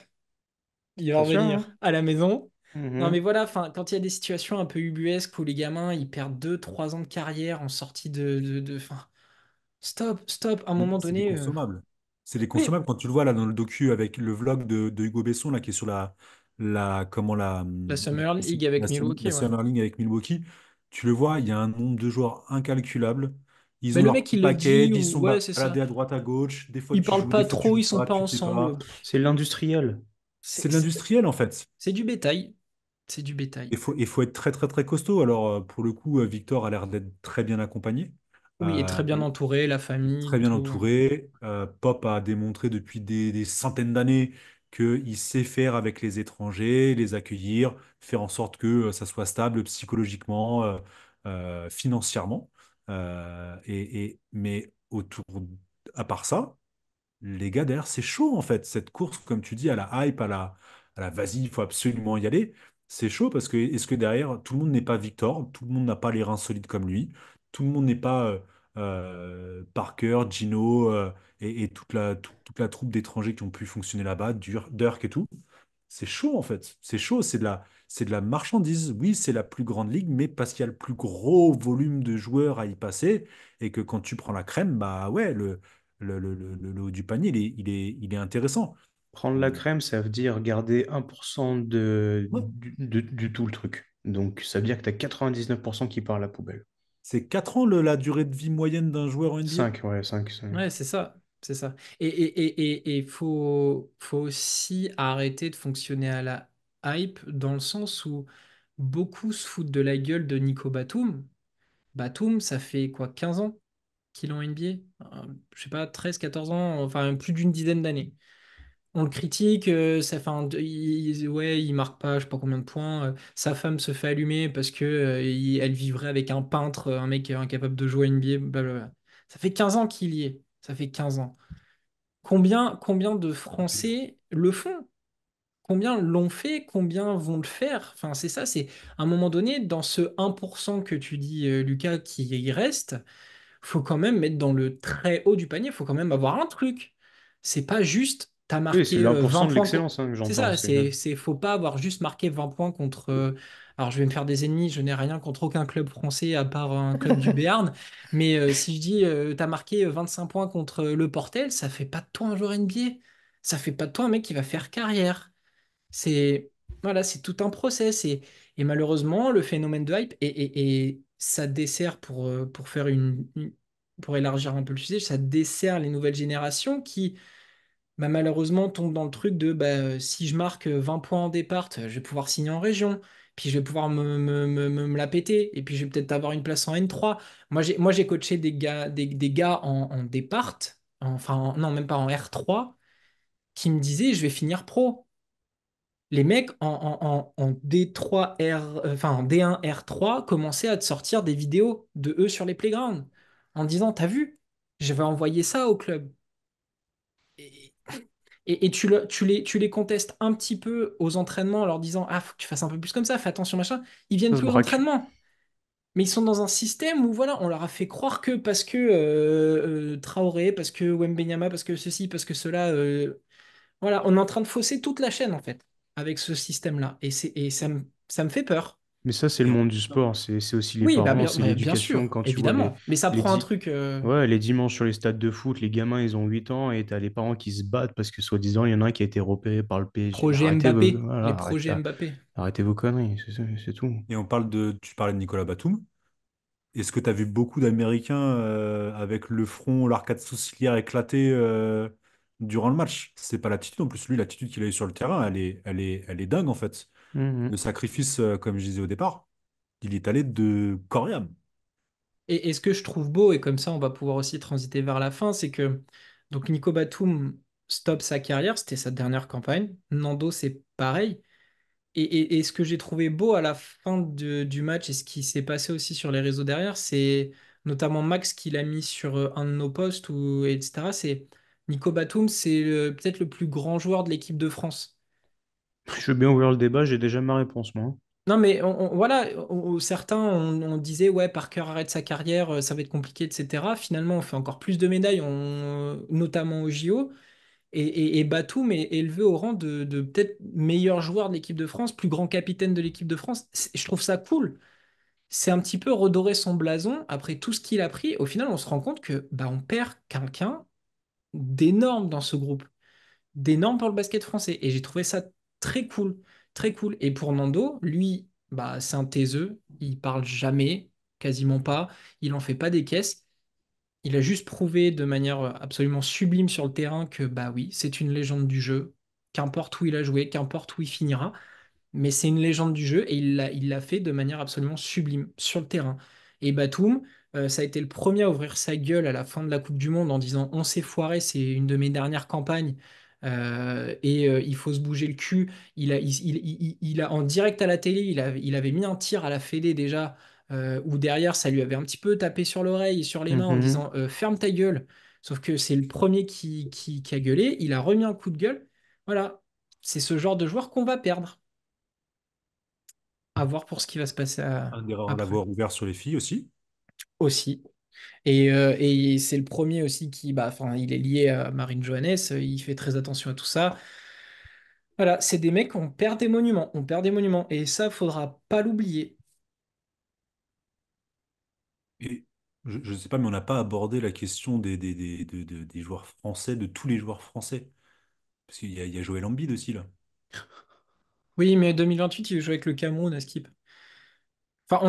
il va c'est sûr, revenir hein? à la maison. Non mais Mhm. voilà, enfin, quand il y a des situations un peu ubuesques où les gamins ils perdent 2 3 ans de carrière en sortie enfin, stop, stop, à un Mais moment c'est des donné. consommables. C'est des Oui, consommables. Quand tu le vois là dans le docu avec le vlog de Hugo Besson là qui est sur comment la Summer League avec la Milwaukee, ouais. Summer League avec Milwaukee, tu le vois, il y a un nombre de joueurs incalculable. Ils Mais ont le leur mec petit il le dit, package, ils ou sont ouais, c'est ça. baladés à droite à gauche. Des fois Ils tu parlent joues, pas des fois tu trop, ils joues sont pas, pas tu sais ensemble. pas. C'est l'industriel. C'est C'est de c'est- l'industriel en fait. c'est du bétail. C'est du bétail. Il faut être très très très costaud. Alors pour le coup, Victor a l'air d'être très bien accompagné. Oui, et très bien entouré, la Très famille, bien tout. entouré. Pop a démontré depuis des centaines d'années qu'il sait faire avec les étrangers, les accueillir, faire en sorte que ça soit stable psychologiquement, financièrement. Mais à part ça, les gars, derrière, c'est chaud en fait. Cette course, comme tu dis, à la hype, à la vas-y, il faut absolument y aller. C'est chaud parce que est-ce que derrière, tout le monde n'est pas Victor, tout le monde n'a pas les reins solides comme lui, tout le monde n'est pas Parker, Gino et toute la troupe d'étrangers qui ont pu fonctionner là-bas, Dirk et tout. C'est chaud en fait. C'est chaud, c'est de la marchandise. Oui, c'est la plus grande ligue, mais parce qu'il y a le plus gros volume de joueurs à y passer et que quand tu prends la crème, bah ouais, le haut du panier, il est intéressant. Prendre la Euh, crème, ça veut dire garder 1% ouais. du tout le truc. Donc, ça veut dire que tu as 99% qui part à la poubelle. C'est 4 ans la durée de vie moyenne d'un joueur en NBA? 5 ouais, 5 Ouais, c'est ça. C'est ça. Et faut aussi arrêter de fonctionner à la hype dans le sens où beaucoup se foutent de la gueule de Nico Batum. Batum, ça fait quoi, 15 ans qu'il est en NBA? Je sais pas, 13 14 ans, enfin plus d'une dizaine d'années. On le critique, ça fait ouais, il marque pas, je sais pas combien de points. Sa femme se fait allumer parce que elle vivrait avec un peintre, un mec incapable de jouer à NBA, blablabla. Ça fait 15 ans qu'il y est. Ça fait 15 ans. Combien de Français le font? Combien l'ont fait? Combien vont le faire? Enfin, c'est ça, c'est à un moment donné, dans ce 1% que tu dis, Lucas, qui y reste, faut quand même mettre dans le très haut du panier, faut quand même avoir un truc. C'est pas juste, t'as Oui, c'est marqué le 20 1% de points. l'excellence hein, que C'est j'entends. ça, faut pas avoir juste marqué 20 points contre. Alors, je vais me faire des ennemis, je n'ai rien contre aucun club français à part un club du Béarn. Mais si je dis, t'as marqué 25 points contre le Portel, ça fait pas de toi un joueur NBA. Ça fait pas de toi un mec qui va faire carrière. C'est voilà, c'est tout un process et malheureusement le phénomène de hype et ça dessert pour faire pour élargir un peu le sujet, ça dessert les nouvelles générations qui bah, malheureusement tombent dans le truc de si je marque 20 points en départ, je vais pouvoir signer en région, puis je vais pouvoir me la péter et puis je vais peut-être avoir une place en N3. Moi j'ai coaché des gars en départ, enfin non même pas en R3 qui me disaient je vais finir pro. Les mecs en D3 enfin en D1 R3 commençaient à te sortir des vidéos de eux sur les playgrounds en disant, t'as vu, je vais envoyer ça au club. Et, et tu les contestes un petit peu aux entraînements en leur disant, ah, faut que tu fasses un peu plus comme ça, fais attention, machin. Ils viennent Ça se plus aux braque. entraînements. Mais ils sont dans un système où voilà, on leur a fait croire que parce que Traoré, parce que Wembenyama, parce que ceci, parce que cela, voilà, on est en train de fausser toute la chaîne en fait avec ce système-là. Et ça me fait peur. Mais ça, c'est le Et en monde du plus, sport. C'est aussi les Oui, parents, c'est bien l'éducation. sûr, Quand tu vois évidemment. Mais ça les, prend un di- truc. ouais, les dimanches sur les stades de foot, les gamins, ils ont 8 ans et t'as les parents qui se battent parce que, soi-disant, il y en a un qui a été repéré par le PSG. Mais Projet Mbappé. voilà, Les projets Mbappé. arrêtez vos conneries, c'est tout. et tu parlais de Nicolas Batum. Est-ce que tu as vu beaucoup d'Américains avec le front, l'arcade sourcilière éclatée durant le match? C'est pas l'attitude. En plus, lui, l'attitude qu'il a eue sur le terrain, elle est dingue en fait. Le Mhm. sacrifice, comme je disais au départ, il est allé de corps et âme. Et ce que je trouve beau, et comme ça on va pouvoir aussi transiter vers la fin, c'est que donc Nico Batum stoppe sa carrière, c'était sa dernière campagne. Nando, c'est pareil. Et ce que j'ai trouvé beau à la fin du match et ce qui s'est passé aussi sur les réseaux derrière, c'est notamment Max qui l'a mis sur un de nos posts, etc. C'est Nico Batum, c'est peut-être le plus grand joueur de l'équipe de France. Je veux bien ouvrir le débat, j'ai déjà ma réponse, moi. Non, mais voilà, certains on disait, ouais, Parker arrête sa carrière, ça va être compliqué, etc. Finalement, on fait encore plus de médailles, notamment au JO. Et Batum est élevé au rang de peut-être meilleur joueur de l'équipe de France, plus grand capitaine de l'équipe de France. Je trouve ça cool. C'est un petit peu redorer son blason après tout ce qu'il a pris. Au final, on se rend compte que bah, on perd quelqu'un d'énorme dans ce groupe, d'énorme pour le basket français. Et j'ai trouvé ça très cool, très cool. Et pour Nando, lui, bah, c'est un taiseux. Il parle jamais, quasiment pas. Il en fait pas des caisses. Il a juste prouvé de manière absolument sublime sur le terrain que bah oui, c'est une légende du jeu. Qu'importe où il a joué, qu'importe où il finira, mais c'est une légende du jeu et il l'a fait de manière absolument sublime sur le terrain. Et Batum, ça a été le premier à ouvrir sa gueule à la fin de la Coupe du Monde en disant on s'est foiré, c'est une de mes dernières campagnes et il faut se bouger le cul. Il a en direct à la télé, il avait mis un tir à la Fédé déjà où derrière ça lui avait un petit peu tapé sur l'oreille et sur les mains en Mhm. disant ferme ta gueule. Sauf que c'est le premier qui a gueulé, il a remis un coup de gueule. Voilà, c'est ce genre de joueur qu'on va perdre. À voir pour ce qui va se passer Un des rares à après l'avoir ouvert sur les filles aussi. aussi. Et c'est le premier aussi qui, bah, enfin, il est lié à Marine Johannes, il fait très attention à tout ça. Voilà, c'est des mecs, on perd des monuments, on perd des monuments, et ça, faudra pas l'oublier. Et je ne sais pas, mais on n'a pas abordé la question des joueurs français, de tous les joueurs français. Parce qu'il y a Joël Embiid aussi, là. Oui, mais 2028, il joue avec le Cameroun à Skip. Enfin,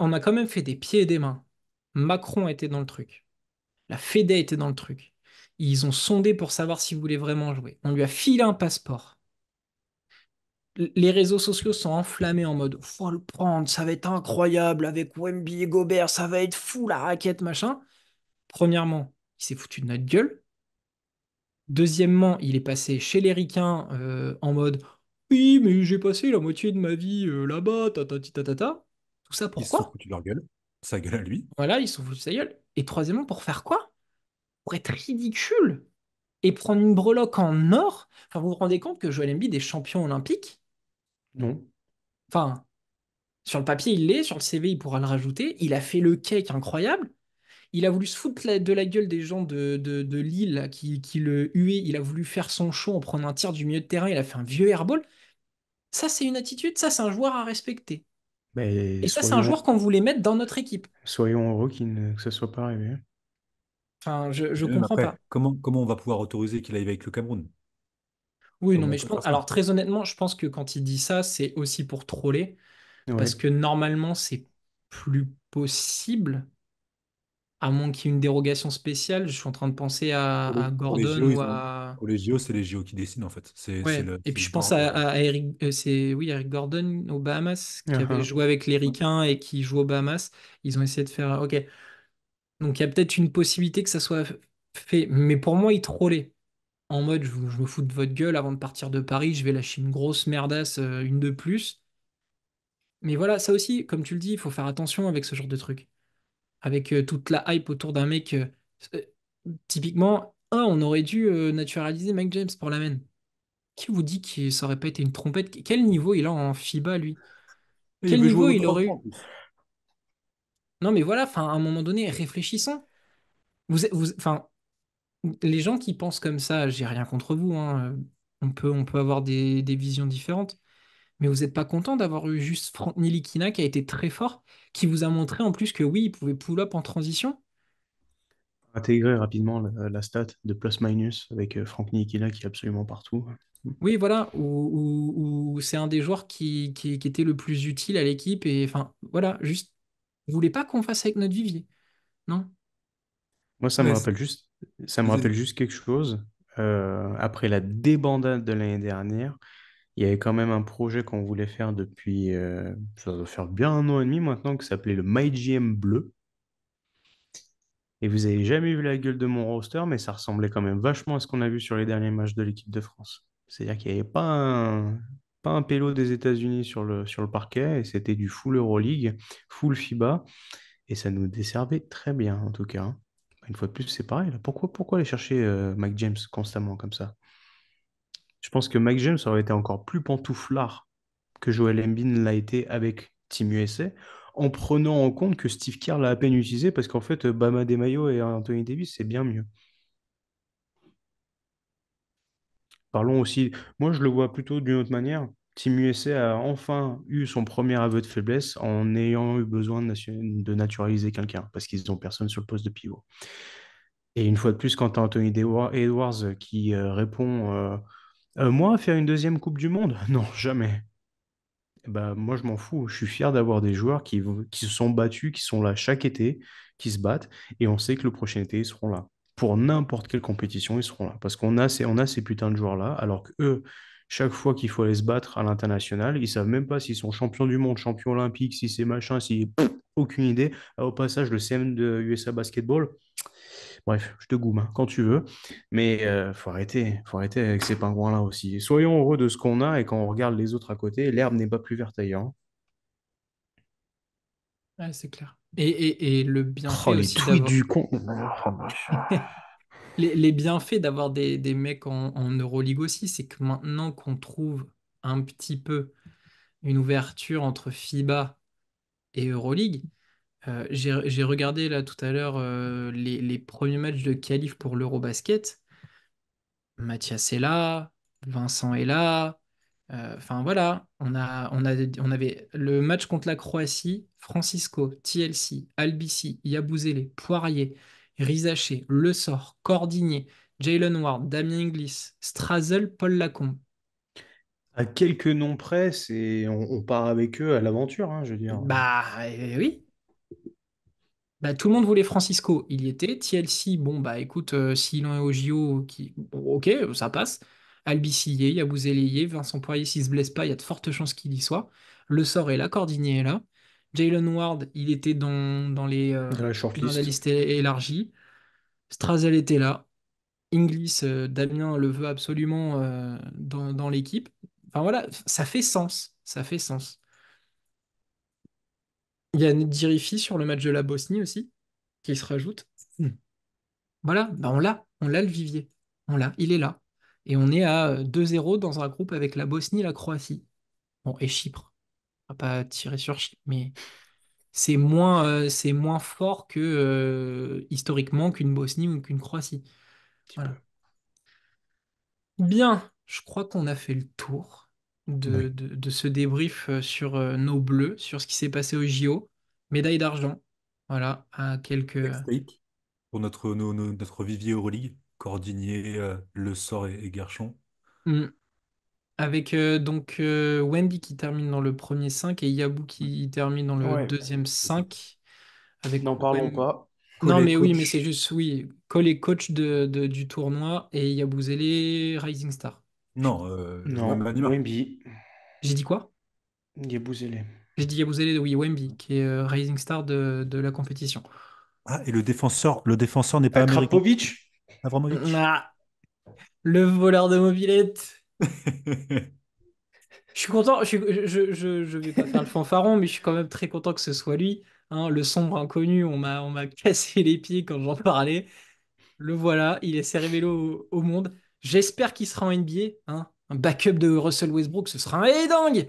on a quand même fait des pieds et des mains. Macron était dans le truc. La Fédé était dans le truc. Ils ont sondé pour savoir s'il voulait vraiment jouer. On lui a filé un passeport. Les réseaux sociaux sont enflammés en mode faut le prendre, ça va être incroyable avec Wemby et Gobert, ça va être fou la raquette, machin. Premièrement, il s'est foutu de notre gueule. Deuxièmement, il est passé chez les ricains en mode oui, mais j'ai passé la moitié de ma vie là-bas, tatati tatata. Tout ça Ils se sont pourquoi? foutus de leur gueule. Sa gueule à lui. Voilà, ils se sont foutus de sa gueule. Et troisièmement, pour faire quoi? Pour être ridicule et prendre une breloque en or. Enfin, vous vous rendez compte que Joel Embiid est champion olympique? Non. Enfin, sur le papier, il l'est, sur le CV, il pourra le rajouter. Il a fait le cake incroyable. Il a voulu se foutre de la gueule des gens de Lille là, qui le huaient. Il a voulu faire son show en prenant un tir du milieu de terrain. Il a fait un vieux airball. Ça, c'est une attitude. Ça, c'est un joueur à respecter. Mais Et ça, c'est un joueur qu'on voulait mettre dans notre équipe. soyons heureux que ça soit pas arrivé. Enfin, je Et même comprends après, pas. comment on va pouvoir autoriser qu'il aille avec le Cameroun? Oui, non, Comment mais on je peut pense. faire ça? Alors, très honnêtement, je pense que quand il dit ça, c'est aussi pour troller. Ouais. Parce que normalement, c'est plus possible. À moins qu'il y ait une dérogation spéciale. Je suis en train de penser à Pour les Gordon JO, ou à. pour les JO, c'est les JO qui décident, en fait. Ouais, et C'est puis le je pense board. à Eric, oui, Eric Gordon aux Bahamas, qui Ah, avait ah. joué avec les Ricains et qui joue aux Bahamas. Ils ont essayé de faire. Ok. Donc il y a peut-être une possibilité que ça soit fait. Mais pour moi, ils trollaient. En mode, je me fous de votre gueule avant de partir de Paris, je vais lâcher une grosse merdasse, une de plus. Mais voilà, ça aussi, comme tu le dis, il faut faire attention avec ce genre de truc. Avec toute la hype autour d'un mec. Euh, Typiquement, on aurait dû naturaliser Mike James pour la main. Qui vous dit que ça aurait pas été une trompette? Quel niveau il a en FIBA, lui? Et il Quel veut jouer niveau aux il trois aurait points, en eu? plus. Non, mais voilà, enfin, à un moment donné, réfléchissons. Enfin, les gens qui pensent comme ça, j'ai rien contre vous, hein. On peut avoir des visions différentes. Mais vous n'êtes pas content d'avoir eu juste Frank Nilikina qui a été très fort, qui vous a montré en plus que oui, il pouvait pull-up en transition? Intégrer rapidement la stat de plus-minus avec Franck Ntilikina qui est absolument partout. Oui, voilà, ou c'est un des joueurs qui était le plus utile à l'équipe. Et enfin, voilà, juste, vous voulez pas qu'on fasse avec notre vivier, non? Moi, Ouais, ça me rappelle vas-y. juste quelque chose. Après la débandade de l'année dernière, il y avait quand même un projet qu'on voulait faire depuis, ça doit faire bien un an et demi maintenant, qui s'appelait le MyGM Bleu. Et vous avez jamais vu la gueule de mon roster, mais ça ressemblait quand même vachement à ce qu'on a vu sur les derniers matchs de l'équipe de France. C'est-à-dire qu'il n'y avait pas un pélo des États-Unis sur le parquet, et c'était du full Euroleague, full FIBA, et ça nous desservait très bien en tout cas, hein. Une fois de plus, c'est pareil, là. Pourquoi aller chercher Mike James constamment comme ça? Je pense que Mike James aurait été encore plus pantouflard que Joel Embiid l'a été avec Team USA, en prenant en compte que Steve Kerr l'a à peine utilisé parce qu'en fait, Bam Adebayo et Anthony Davis, c'est bien mieux. Parlons aussi, moi je le vois plutôt d'une autre manière. Team USA a enfin eu son premier aveu de faiblesse en ayant eu besoin de naturaliser quelqu'un parce qu'ils n'ont personne sur le poste de pivot. Et une fois de plus, quand tu as Anthony Edwards qui répond moi, faire une deuxième Coupe du Monde? Non, jamais. Bah, moi, je m'en fous. Je suis fier d'avoir des joueurs qui se sont battus, qui sont là chaque été, qui se battent, et on sait que le prochain été, ils seront là. Pour n'importe quelle compétition, ils seront là. Parce qu'on a ces putains de joueurs-là, alors que eux, chaque fois qu'il faut aller se battre à l'international, ils savent même pas s'ils sont champions du monde, champions olympiques, si c'est machin, si aucune idée. Ah, au passage, le CM de USA Basketball, bref, je te goume hein, quand tu veux. Mais faut arrêter avec ces pingouins-là aussi. Soyons heureux de ce qu'on a et quand on regarde les autres à côté, l'herbe n'est pas plus verte ailleurs, hein. Ouais, c'est clair. Et le Oh, bienfait les aussi tweets d'avoir du con. les bienfaits d'avoir des mecs en Euroleague aussi, c'est que maintenant qu'on trouve un petit peu une ouverture entre FIBA et Euroleague, j'ai regardé là tout à l'heure les premiers matchs de qualif pour l'Eurobasket. Mathias est là, Vincent est là. Enfin voilà, on avait le match contre la Croatie, Francisco, TLC, Albici, Yabusele, Poirier, Rizaché, Le Sort, Cordigné, Jalen Ward, Damien Inglis, Strazel, Paul Lacombe. À quelques noms près, on part avec eux à l'aventure, hein, je veux dire. Bah oui, bah, tout le monde voulait Francisco, il y était. TLC, bon bah écoute, s'il en est au JO, bon, ok, ça passe. Albici y est, Yabusele y est, Vincent Poirier, s'il se blesse pas, il y a de fortes chances qu'il y soit. Le sort est là, Cordigné est là. Jalen Ward, il était Dans la dans la shortlist. liste élargie. Strazel était là. Inglis, Damien le veut absolument dans l'équipe. Enfin voilà, ça fait sens. Ça fait sens. Il y a Nedjirifi sur le match de la Bosnie aussi, qui se rajoute. Voilà, bah on l'a le vivier. On l'a, il est là. Et on est à 2-0 dans un groupe avec la Bosnie et la Croatie. Bon, et Chypre. On va pas tirer sur Chypre, mais c'est moins fort que historiquement qu'une Bosnie ou qu'une Croatie. Un petit peu. Voilà. Bien, je crois qu'on a fait le tour Oui. de ce débrief sur nos bleus, sur ce qui s'est passé au JO. Médaille d'argent. Voilà, à quelques. Next take pour notre vivier Euroleague. Cordigné, Le Sort et Guerchon. Hmm. Avec donc Wemby qui termine dans le premier 5 et Yabou qui termine dans le Ouais, deuxième 5 avec n'en parlons Wem... pas. Non Collé mais oui, mais c'est coach. juste, oui, Cole est coach du tournoi et Yabusele Rising Star. Non, Non, Wembanyama. Wemby. J'ai dit quoi? Yabusele. J'ai dit Yabusele, oui, Wemby, qui est Rising Star de la compétition. Ah, et le défenseur n'est pas américain. Akrapovic. Avramovic. Ah, le voleur de mobilette. Je suis content, je vais pas faire le fanfaron, mais je suis quand même très content que ce soit lui. Hein, le sombre inconnu, on m'a cassé les pieds quand j'en parlais. Le voilà, il s'est révélé au monde. J'espère qu'il sera en NBA. Hein. Un backup de Russell Westbrook, ce sera un dingue.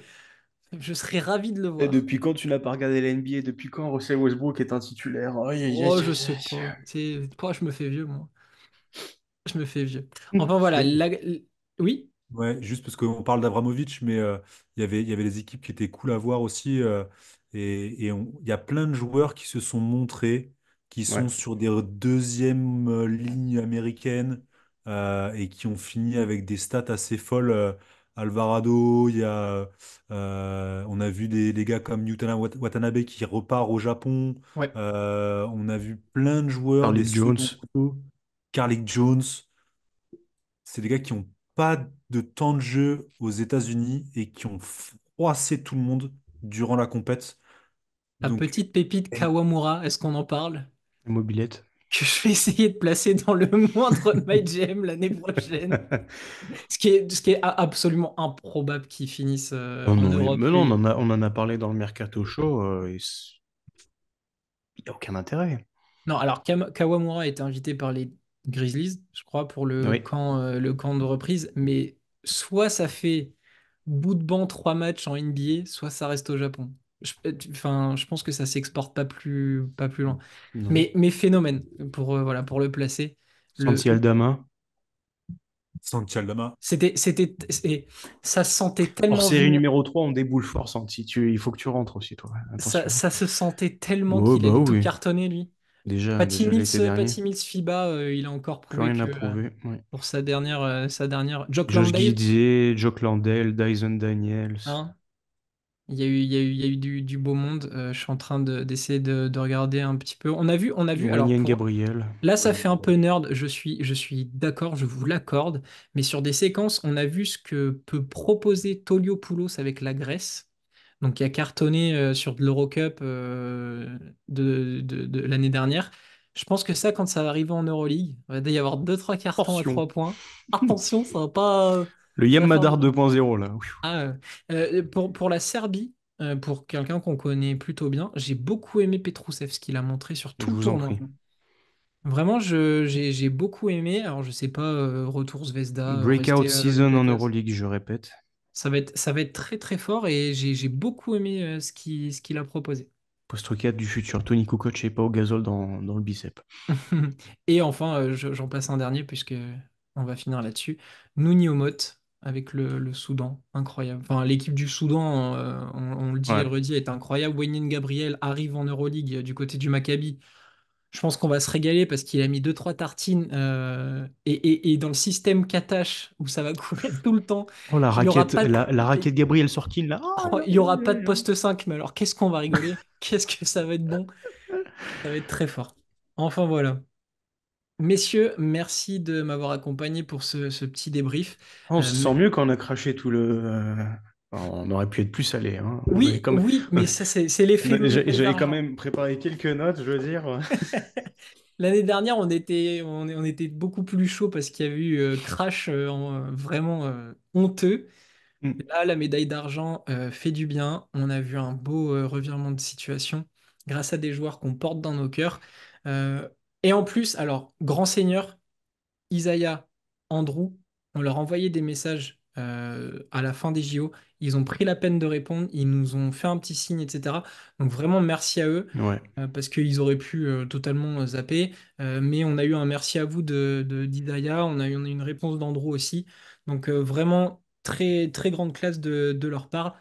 Je serais ravi de le Et voir. depuis quand tu n'as pas regardé la NBA? Depuis quand Russell Westbrook est un titulaire? Aïe, aïe, aïe, Oh, je aïe, sais pas. aïe. Pourquoi je me fais vieux, moi? Je me fais vieux. Enfin voilà, Et oui, ouais, juste parce qu'on parle d'Abramovich, mais il y avait des équipes qui étaient cool à voir aussi. Il y a plein de joueurs qui se sont montrés, qui Ouais. sont sur des deuxièmes lignes américaines et qui ont fini avec des stats assez folles. Alvarado, on a vu des gars comme Watanabe qui repart au Japon. ouais. On a vu plein de joueurs, des Carlik seconds Jones. couteaux. Carlik Jones. C'est des gars qui n'ont pas de temps de jeu aux États-Unis et qui ont froissé tout le monde durant la compète. La Donc, petite pépite eh, Kawamura, est-ce qu'on en parle? Mobilette. Que je vais essayer de placer dans le moindre de My GM l'année prochaine. Ce qui est absolument improbable qu'ils finissent Non, en non, Europe, mais non, lui. on en a parlé dans le Mercato Show. Il n'y a aucun intérêt. Non, alors Kawamura a été invité par les Grizzlies, je crois, pour Oui. le camp de reprise, mais soit ça fait bout de banc 3 matchs en NBA, soit ça reste au Japon. Enfin, je pense que ça s'exporte pas plus loin. Non. Mais phénomène, voilà, pour le placer. Le, Santi Aldama. Santi Aldama. ça se sentait Hors tellement série venir. numéro 3 on déboule fort, Santi. Il faut que tu rentres aussi, toi. Ça, Attention. ça se sentait tellement Oh, qu'il bah allait tout oui. cartonner, lui. Déjà l'été dernier. Patty Mills FIBA, il a encore Plus prouvé rien à que prouver. Ouais. pour sa dernière. Jock Josh Landale, Giddey, Jock Landale, Dyson Daniels. hein. Il y a eu du beau monde. Je suis en train d'essayer de regarder un petit peu. On a vu. Alors, Wanyan Gabriel. là, ça Ouais, fait un peu nerd. Je suis d'accord, je vous l'accorde. Mais sur des séquences, on a vu ce que peut proposer Toliopoulos avec la Grèce. Donc, qui a cartonné sur de l'Eurocup de l'année dernière. Je pense que ça, quand ça va arriver en Euroleague, il va y avoir deux, trois cartons à Attention. 3 points. Attention, ça va pas. Le Il va Yamadar falloir. 2.0 là. Ah, pour la Serbie, pour quelqu'un qu'on connaît plutôt bien, j'ai beaucoup aimé Petrousev, ce qu'il a montré sur Je tout le vous en tournoi. prie. Vraiment, j'ai beaucoup aimé. Alors, je sais pas, retour Zvezda, Breakout rester season en Olympiakos. Euroleague, je répète. Ça va être très très fort et j'ai beaucoup aimé ce qu'il a proposé. Poste 4 du futur. Tony Kukoc et Pau Gasol dans le bicep. Et enfin, j'en passe un dernier puisque on va finir là-dessus. Nouni Omot avec le Soudan, incroyable. Enfin, l'équipe du Soudan, on le dit et Ouais. le redit, est incroyable. Wenyen Gabriel arrive en Euroleague du côté du Maccabi. Je pense qu'on va se régaler parce qu'il a mis deux trois tartines et dans le système Katash où ça va courir tout le temps, Oh, la il y aura raquette, pas de, la raquette Gabriel Sorkin là. Oh, oh, il y aura pas de poste 5. Mais alors qu'est-ce qu'on va rigoler? Qu'est-ce que ça va être bon? Ça va être très fort. Enfin voilà. Messieurs, merci de m'avoir accompagné pour ce petit débrief. On Euh, se mais- sent mieux quand on a craché tout le. On aurait pu être plus salé. Hein. oui, oui, mais ça, c'est l'effet bouteille J'avais quand d'argent. même préparé quelques notes, je veux dire. L'année dernière, on était beaucoup plus chaud parce qu'il y a eu crash vraiment honteux. Mm. Là, la médaille d'argent fait du bien. On a vu un beau revirement de situation grâce à des joueurs qu'on porte dans nos cœurs. Euh, et en plus, alors, grand seigneur, Isaiah, Andrew, on leur envoyait des messages à la fin des JO. Ils ont pris la peine de répondre, ils nous ont fait un petit signe, etc. Donc vraiment merci à eux Ouais. parce qu'ils auraient pu totalement zapper. Mais on a eu un merci à vous d'Isaiah, on a eu une réponse d'Andrew aussi. Donc vraiment très très grande classe de leur part.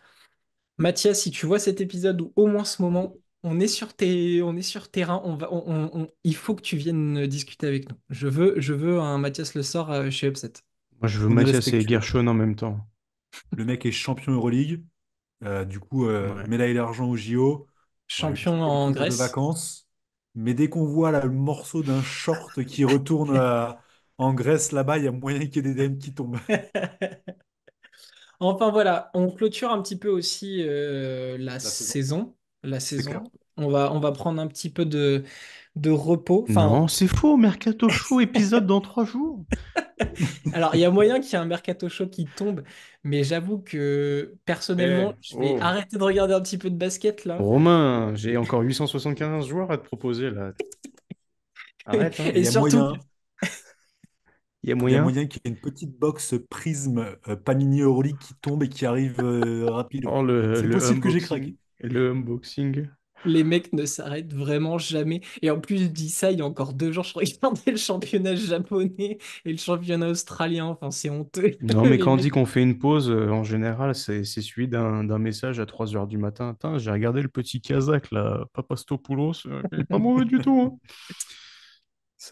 Mathias, si tu vois cet épisode ou au moins ce moment, on est sur terrain, il faut que tu viennes discuter avec nous. Je veux un Mathias Le Sort chez Upset. Moi, je veux On est Mathias et respectueux. Gershon en même temps. Le mec est champion Euroleague. Du coup, Ouais. médaille d'argent au JO. Champion Juste en quelques jours de Grèce. vacances. Mais dès qu'on voit là, le morceau d'un short qui retourne en Grèce là-bas, il y a moyen qu'il y ait des DM qui tombent. Enfin voilà, on clôture un petit peu aussi la La saison, saison. La c'est clair. saison. On va prendre un petit peu de repos. Enfin, Non, c'est faux. Mercato Show, épisode dans 3 jours. alors, il y a moyen qu'il y ait un Mercato Show qui tombe, mais j'avoue que personnellement, Eh, je vais oh. arrêter de regarder un petit peu de basket là. Romain, j'ai encore 875 joueurs à te proposer là. Arrête, Et hein. Et surtout, Il y a il y a moyen. moyen qu'il y ait une petite box Prism Panini Euroleague qui tombe et qui arrive rapidement. Oh, C'est le possible que j'ai craqué. unboxing. Le unboxing. les mecs ne s'arrêtent vraiment jamais. Et en plus, je dis ça, il y a encore 2 jours, je regardais le championnat japonais et le championnat australien. Enfin, c'est honteux. Non, mais Les quand on dit mecs. qu'on fait une pause, en général, c'est suivi d'un message à 3 heures du matin. Attends, j'ai regardé le petit Kazakh, là, Papastopoulos. Il est pas mauvais du tout. Hein.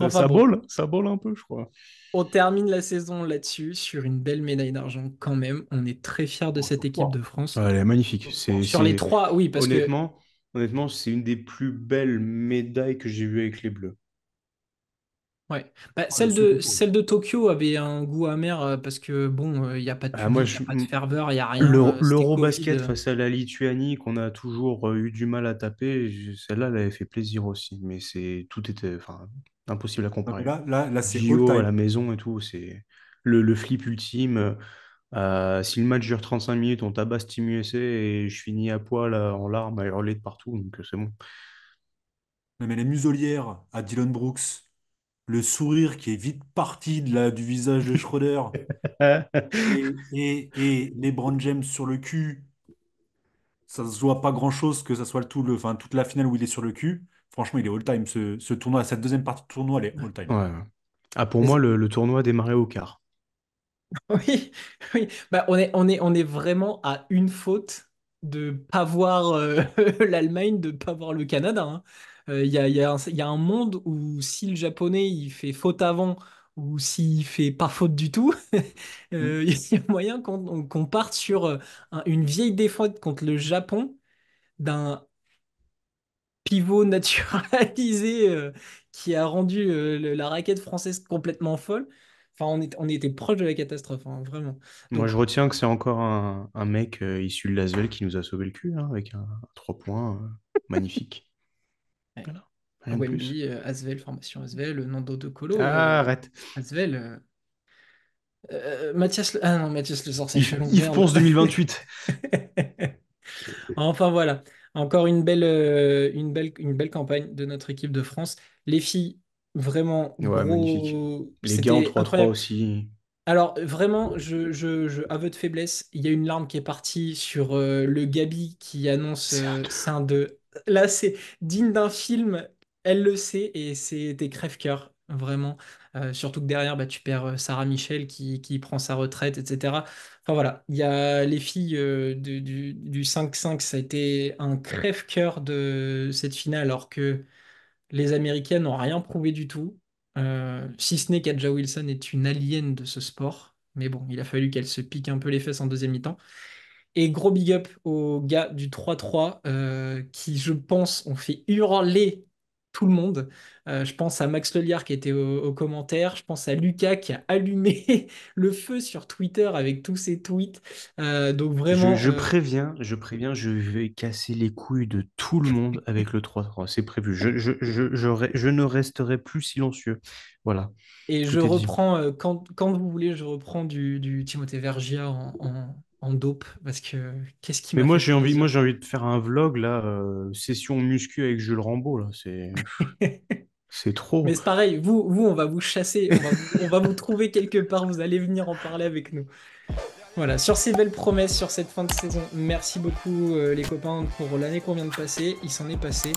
Enfin bon, Ça bolle un peu, je crois. on termine la saison là-dessus, sur une belle médaille d'argent quand même. On est très fiers de Oh, cette sur équipe trois. de France. Ouais, elle est magnifique. Sur les trois, oui, parce que Honnêtement, honnêtement, c'est une des plus belles médailles que j'ai vues avec les Bleus. ouais. Bah, Oh, le celle de, second tour. celle de Tokyo avait un goût amer parce que bon, il n'y a pas de Ah, moi, public, il n'y a pas de ferveur, il n'y a rien. C'était Covid. l'Eurobasket face à la Lituanie, qu'on a toujours eu du mal à taper, celle-là, elle avait fait plaisir aussi. Mais tout était, enfin, impossible à Non, mais comparer. là, c'est JO à la all-time. maison et tout, c'est le flip ultime. Si le match dure 35 minutes, on tabasse Team USA et je finis à poil en larmes à hurler de partout, donc c'est bon. Mais les muselières à Dylan Brooks, le sourire qui est vite parti du visage de Schroeder et LeBron James sur le cul, ça se voit pas grand-chose que ça soit enfin, toute la finale où il est sur le cul. Franchement, il est all-time. Ce tournoi, cette deuxième partie de tournoi, elle est all-time. Ouais. Ah, pour Mais moi, le tournoi a démarré au quart. oui, oui. Bah, on est vraiment à une faute de pas voir l'Allemagne, de pas voir le Canada, hein. Il y a un monde où si le Japonais il fait faute avant ou s'il fait pas faute du tout, Hmm. il y a moyen qu'on parte sur une vieille défaite contre le Japon d'un pivot naturalisé qui a rendu la raquette française complètement folle. Enfin, on était proche de la catastrophe, hein, vraiment. Moi, Donc, je retiens que c'est encore un mec issu de l'Asvel qui nous a sauvé le cul, hein, avec un 3 points magnifique. ouais. Voilà, À rien de plus. Wembley, Asvel, formation Asvel, Nando De Colo, Ah, arrête. Asvel, Ah non, Mathias Le Sorcier, Yves merde. Ponce 2028. Enfin voilà, encore une belle campagne de notre équipe de France. Les filles, vraiment Ouais, magnifique. gros, Les gars en c'était 3-3 incroyable. aussi. Alors vraiment, aveu de faiblesse, il y a une larme qui est partie sur le Gabi qui annonce C'est un sein de... Là, c'est digne d'un film, elle le sait, et c'est des crève-cœur, vraiment. Surtout que derrière, bah, tu perds Sarah Michel qui prend sa retraite, etc. Enfin voilà, il y a les filles du 5-5, ça a été un crève-cœur de cette finale, alors que les Américaines n'ont rien prouvé du tout, si ce n'est qu'Adja Wilson est une alien de ce sport. Mais bon, il a fallu qu'elle se pique un peu les fesses en deuxième mi-temps. Et gros big up aux gars du 3-3 qui, je pense, ont fait hurler tout le monde. Je pense à Max Leliard qui était aux commentaires. Je pense à Lucas qui a allumé le feu sur Twitter avec tous ses tweets. Donc vraiment, Je préviens, je vais casser les couilles de tout le monde avec le 3-3. C'est prévu. Je ne resterai plus silencieux. Voilà, et je tout est dit. reprends, quand vous voulez, je reprends du Timothée Vergia en dope parce que qu'est-ce qui Mais m'a fait moi, plaisir. j'ai envie de faire un vlog, là, session muscu avec Jules Rambo, là. C'est trop. Mais c'est pareil, vous, on va vous chasser, on va vous trouver quelque part, vous allez venir en parler avec nous. Voilà, sur ces belles promesses, sur cette fin de saison, merci beaucoup les copains pour l'année qu'on vient de passer, il s'en est passé.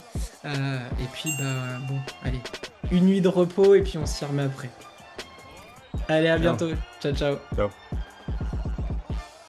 Et puis, bah bon, allez, une nuit de repos et puis on s'y remet après. Allez, à Ciao. bientôt, ciao ciao. Ciao.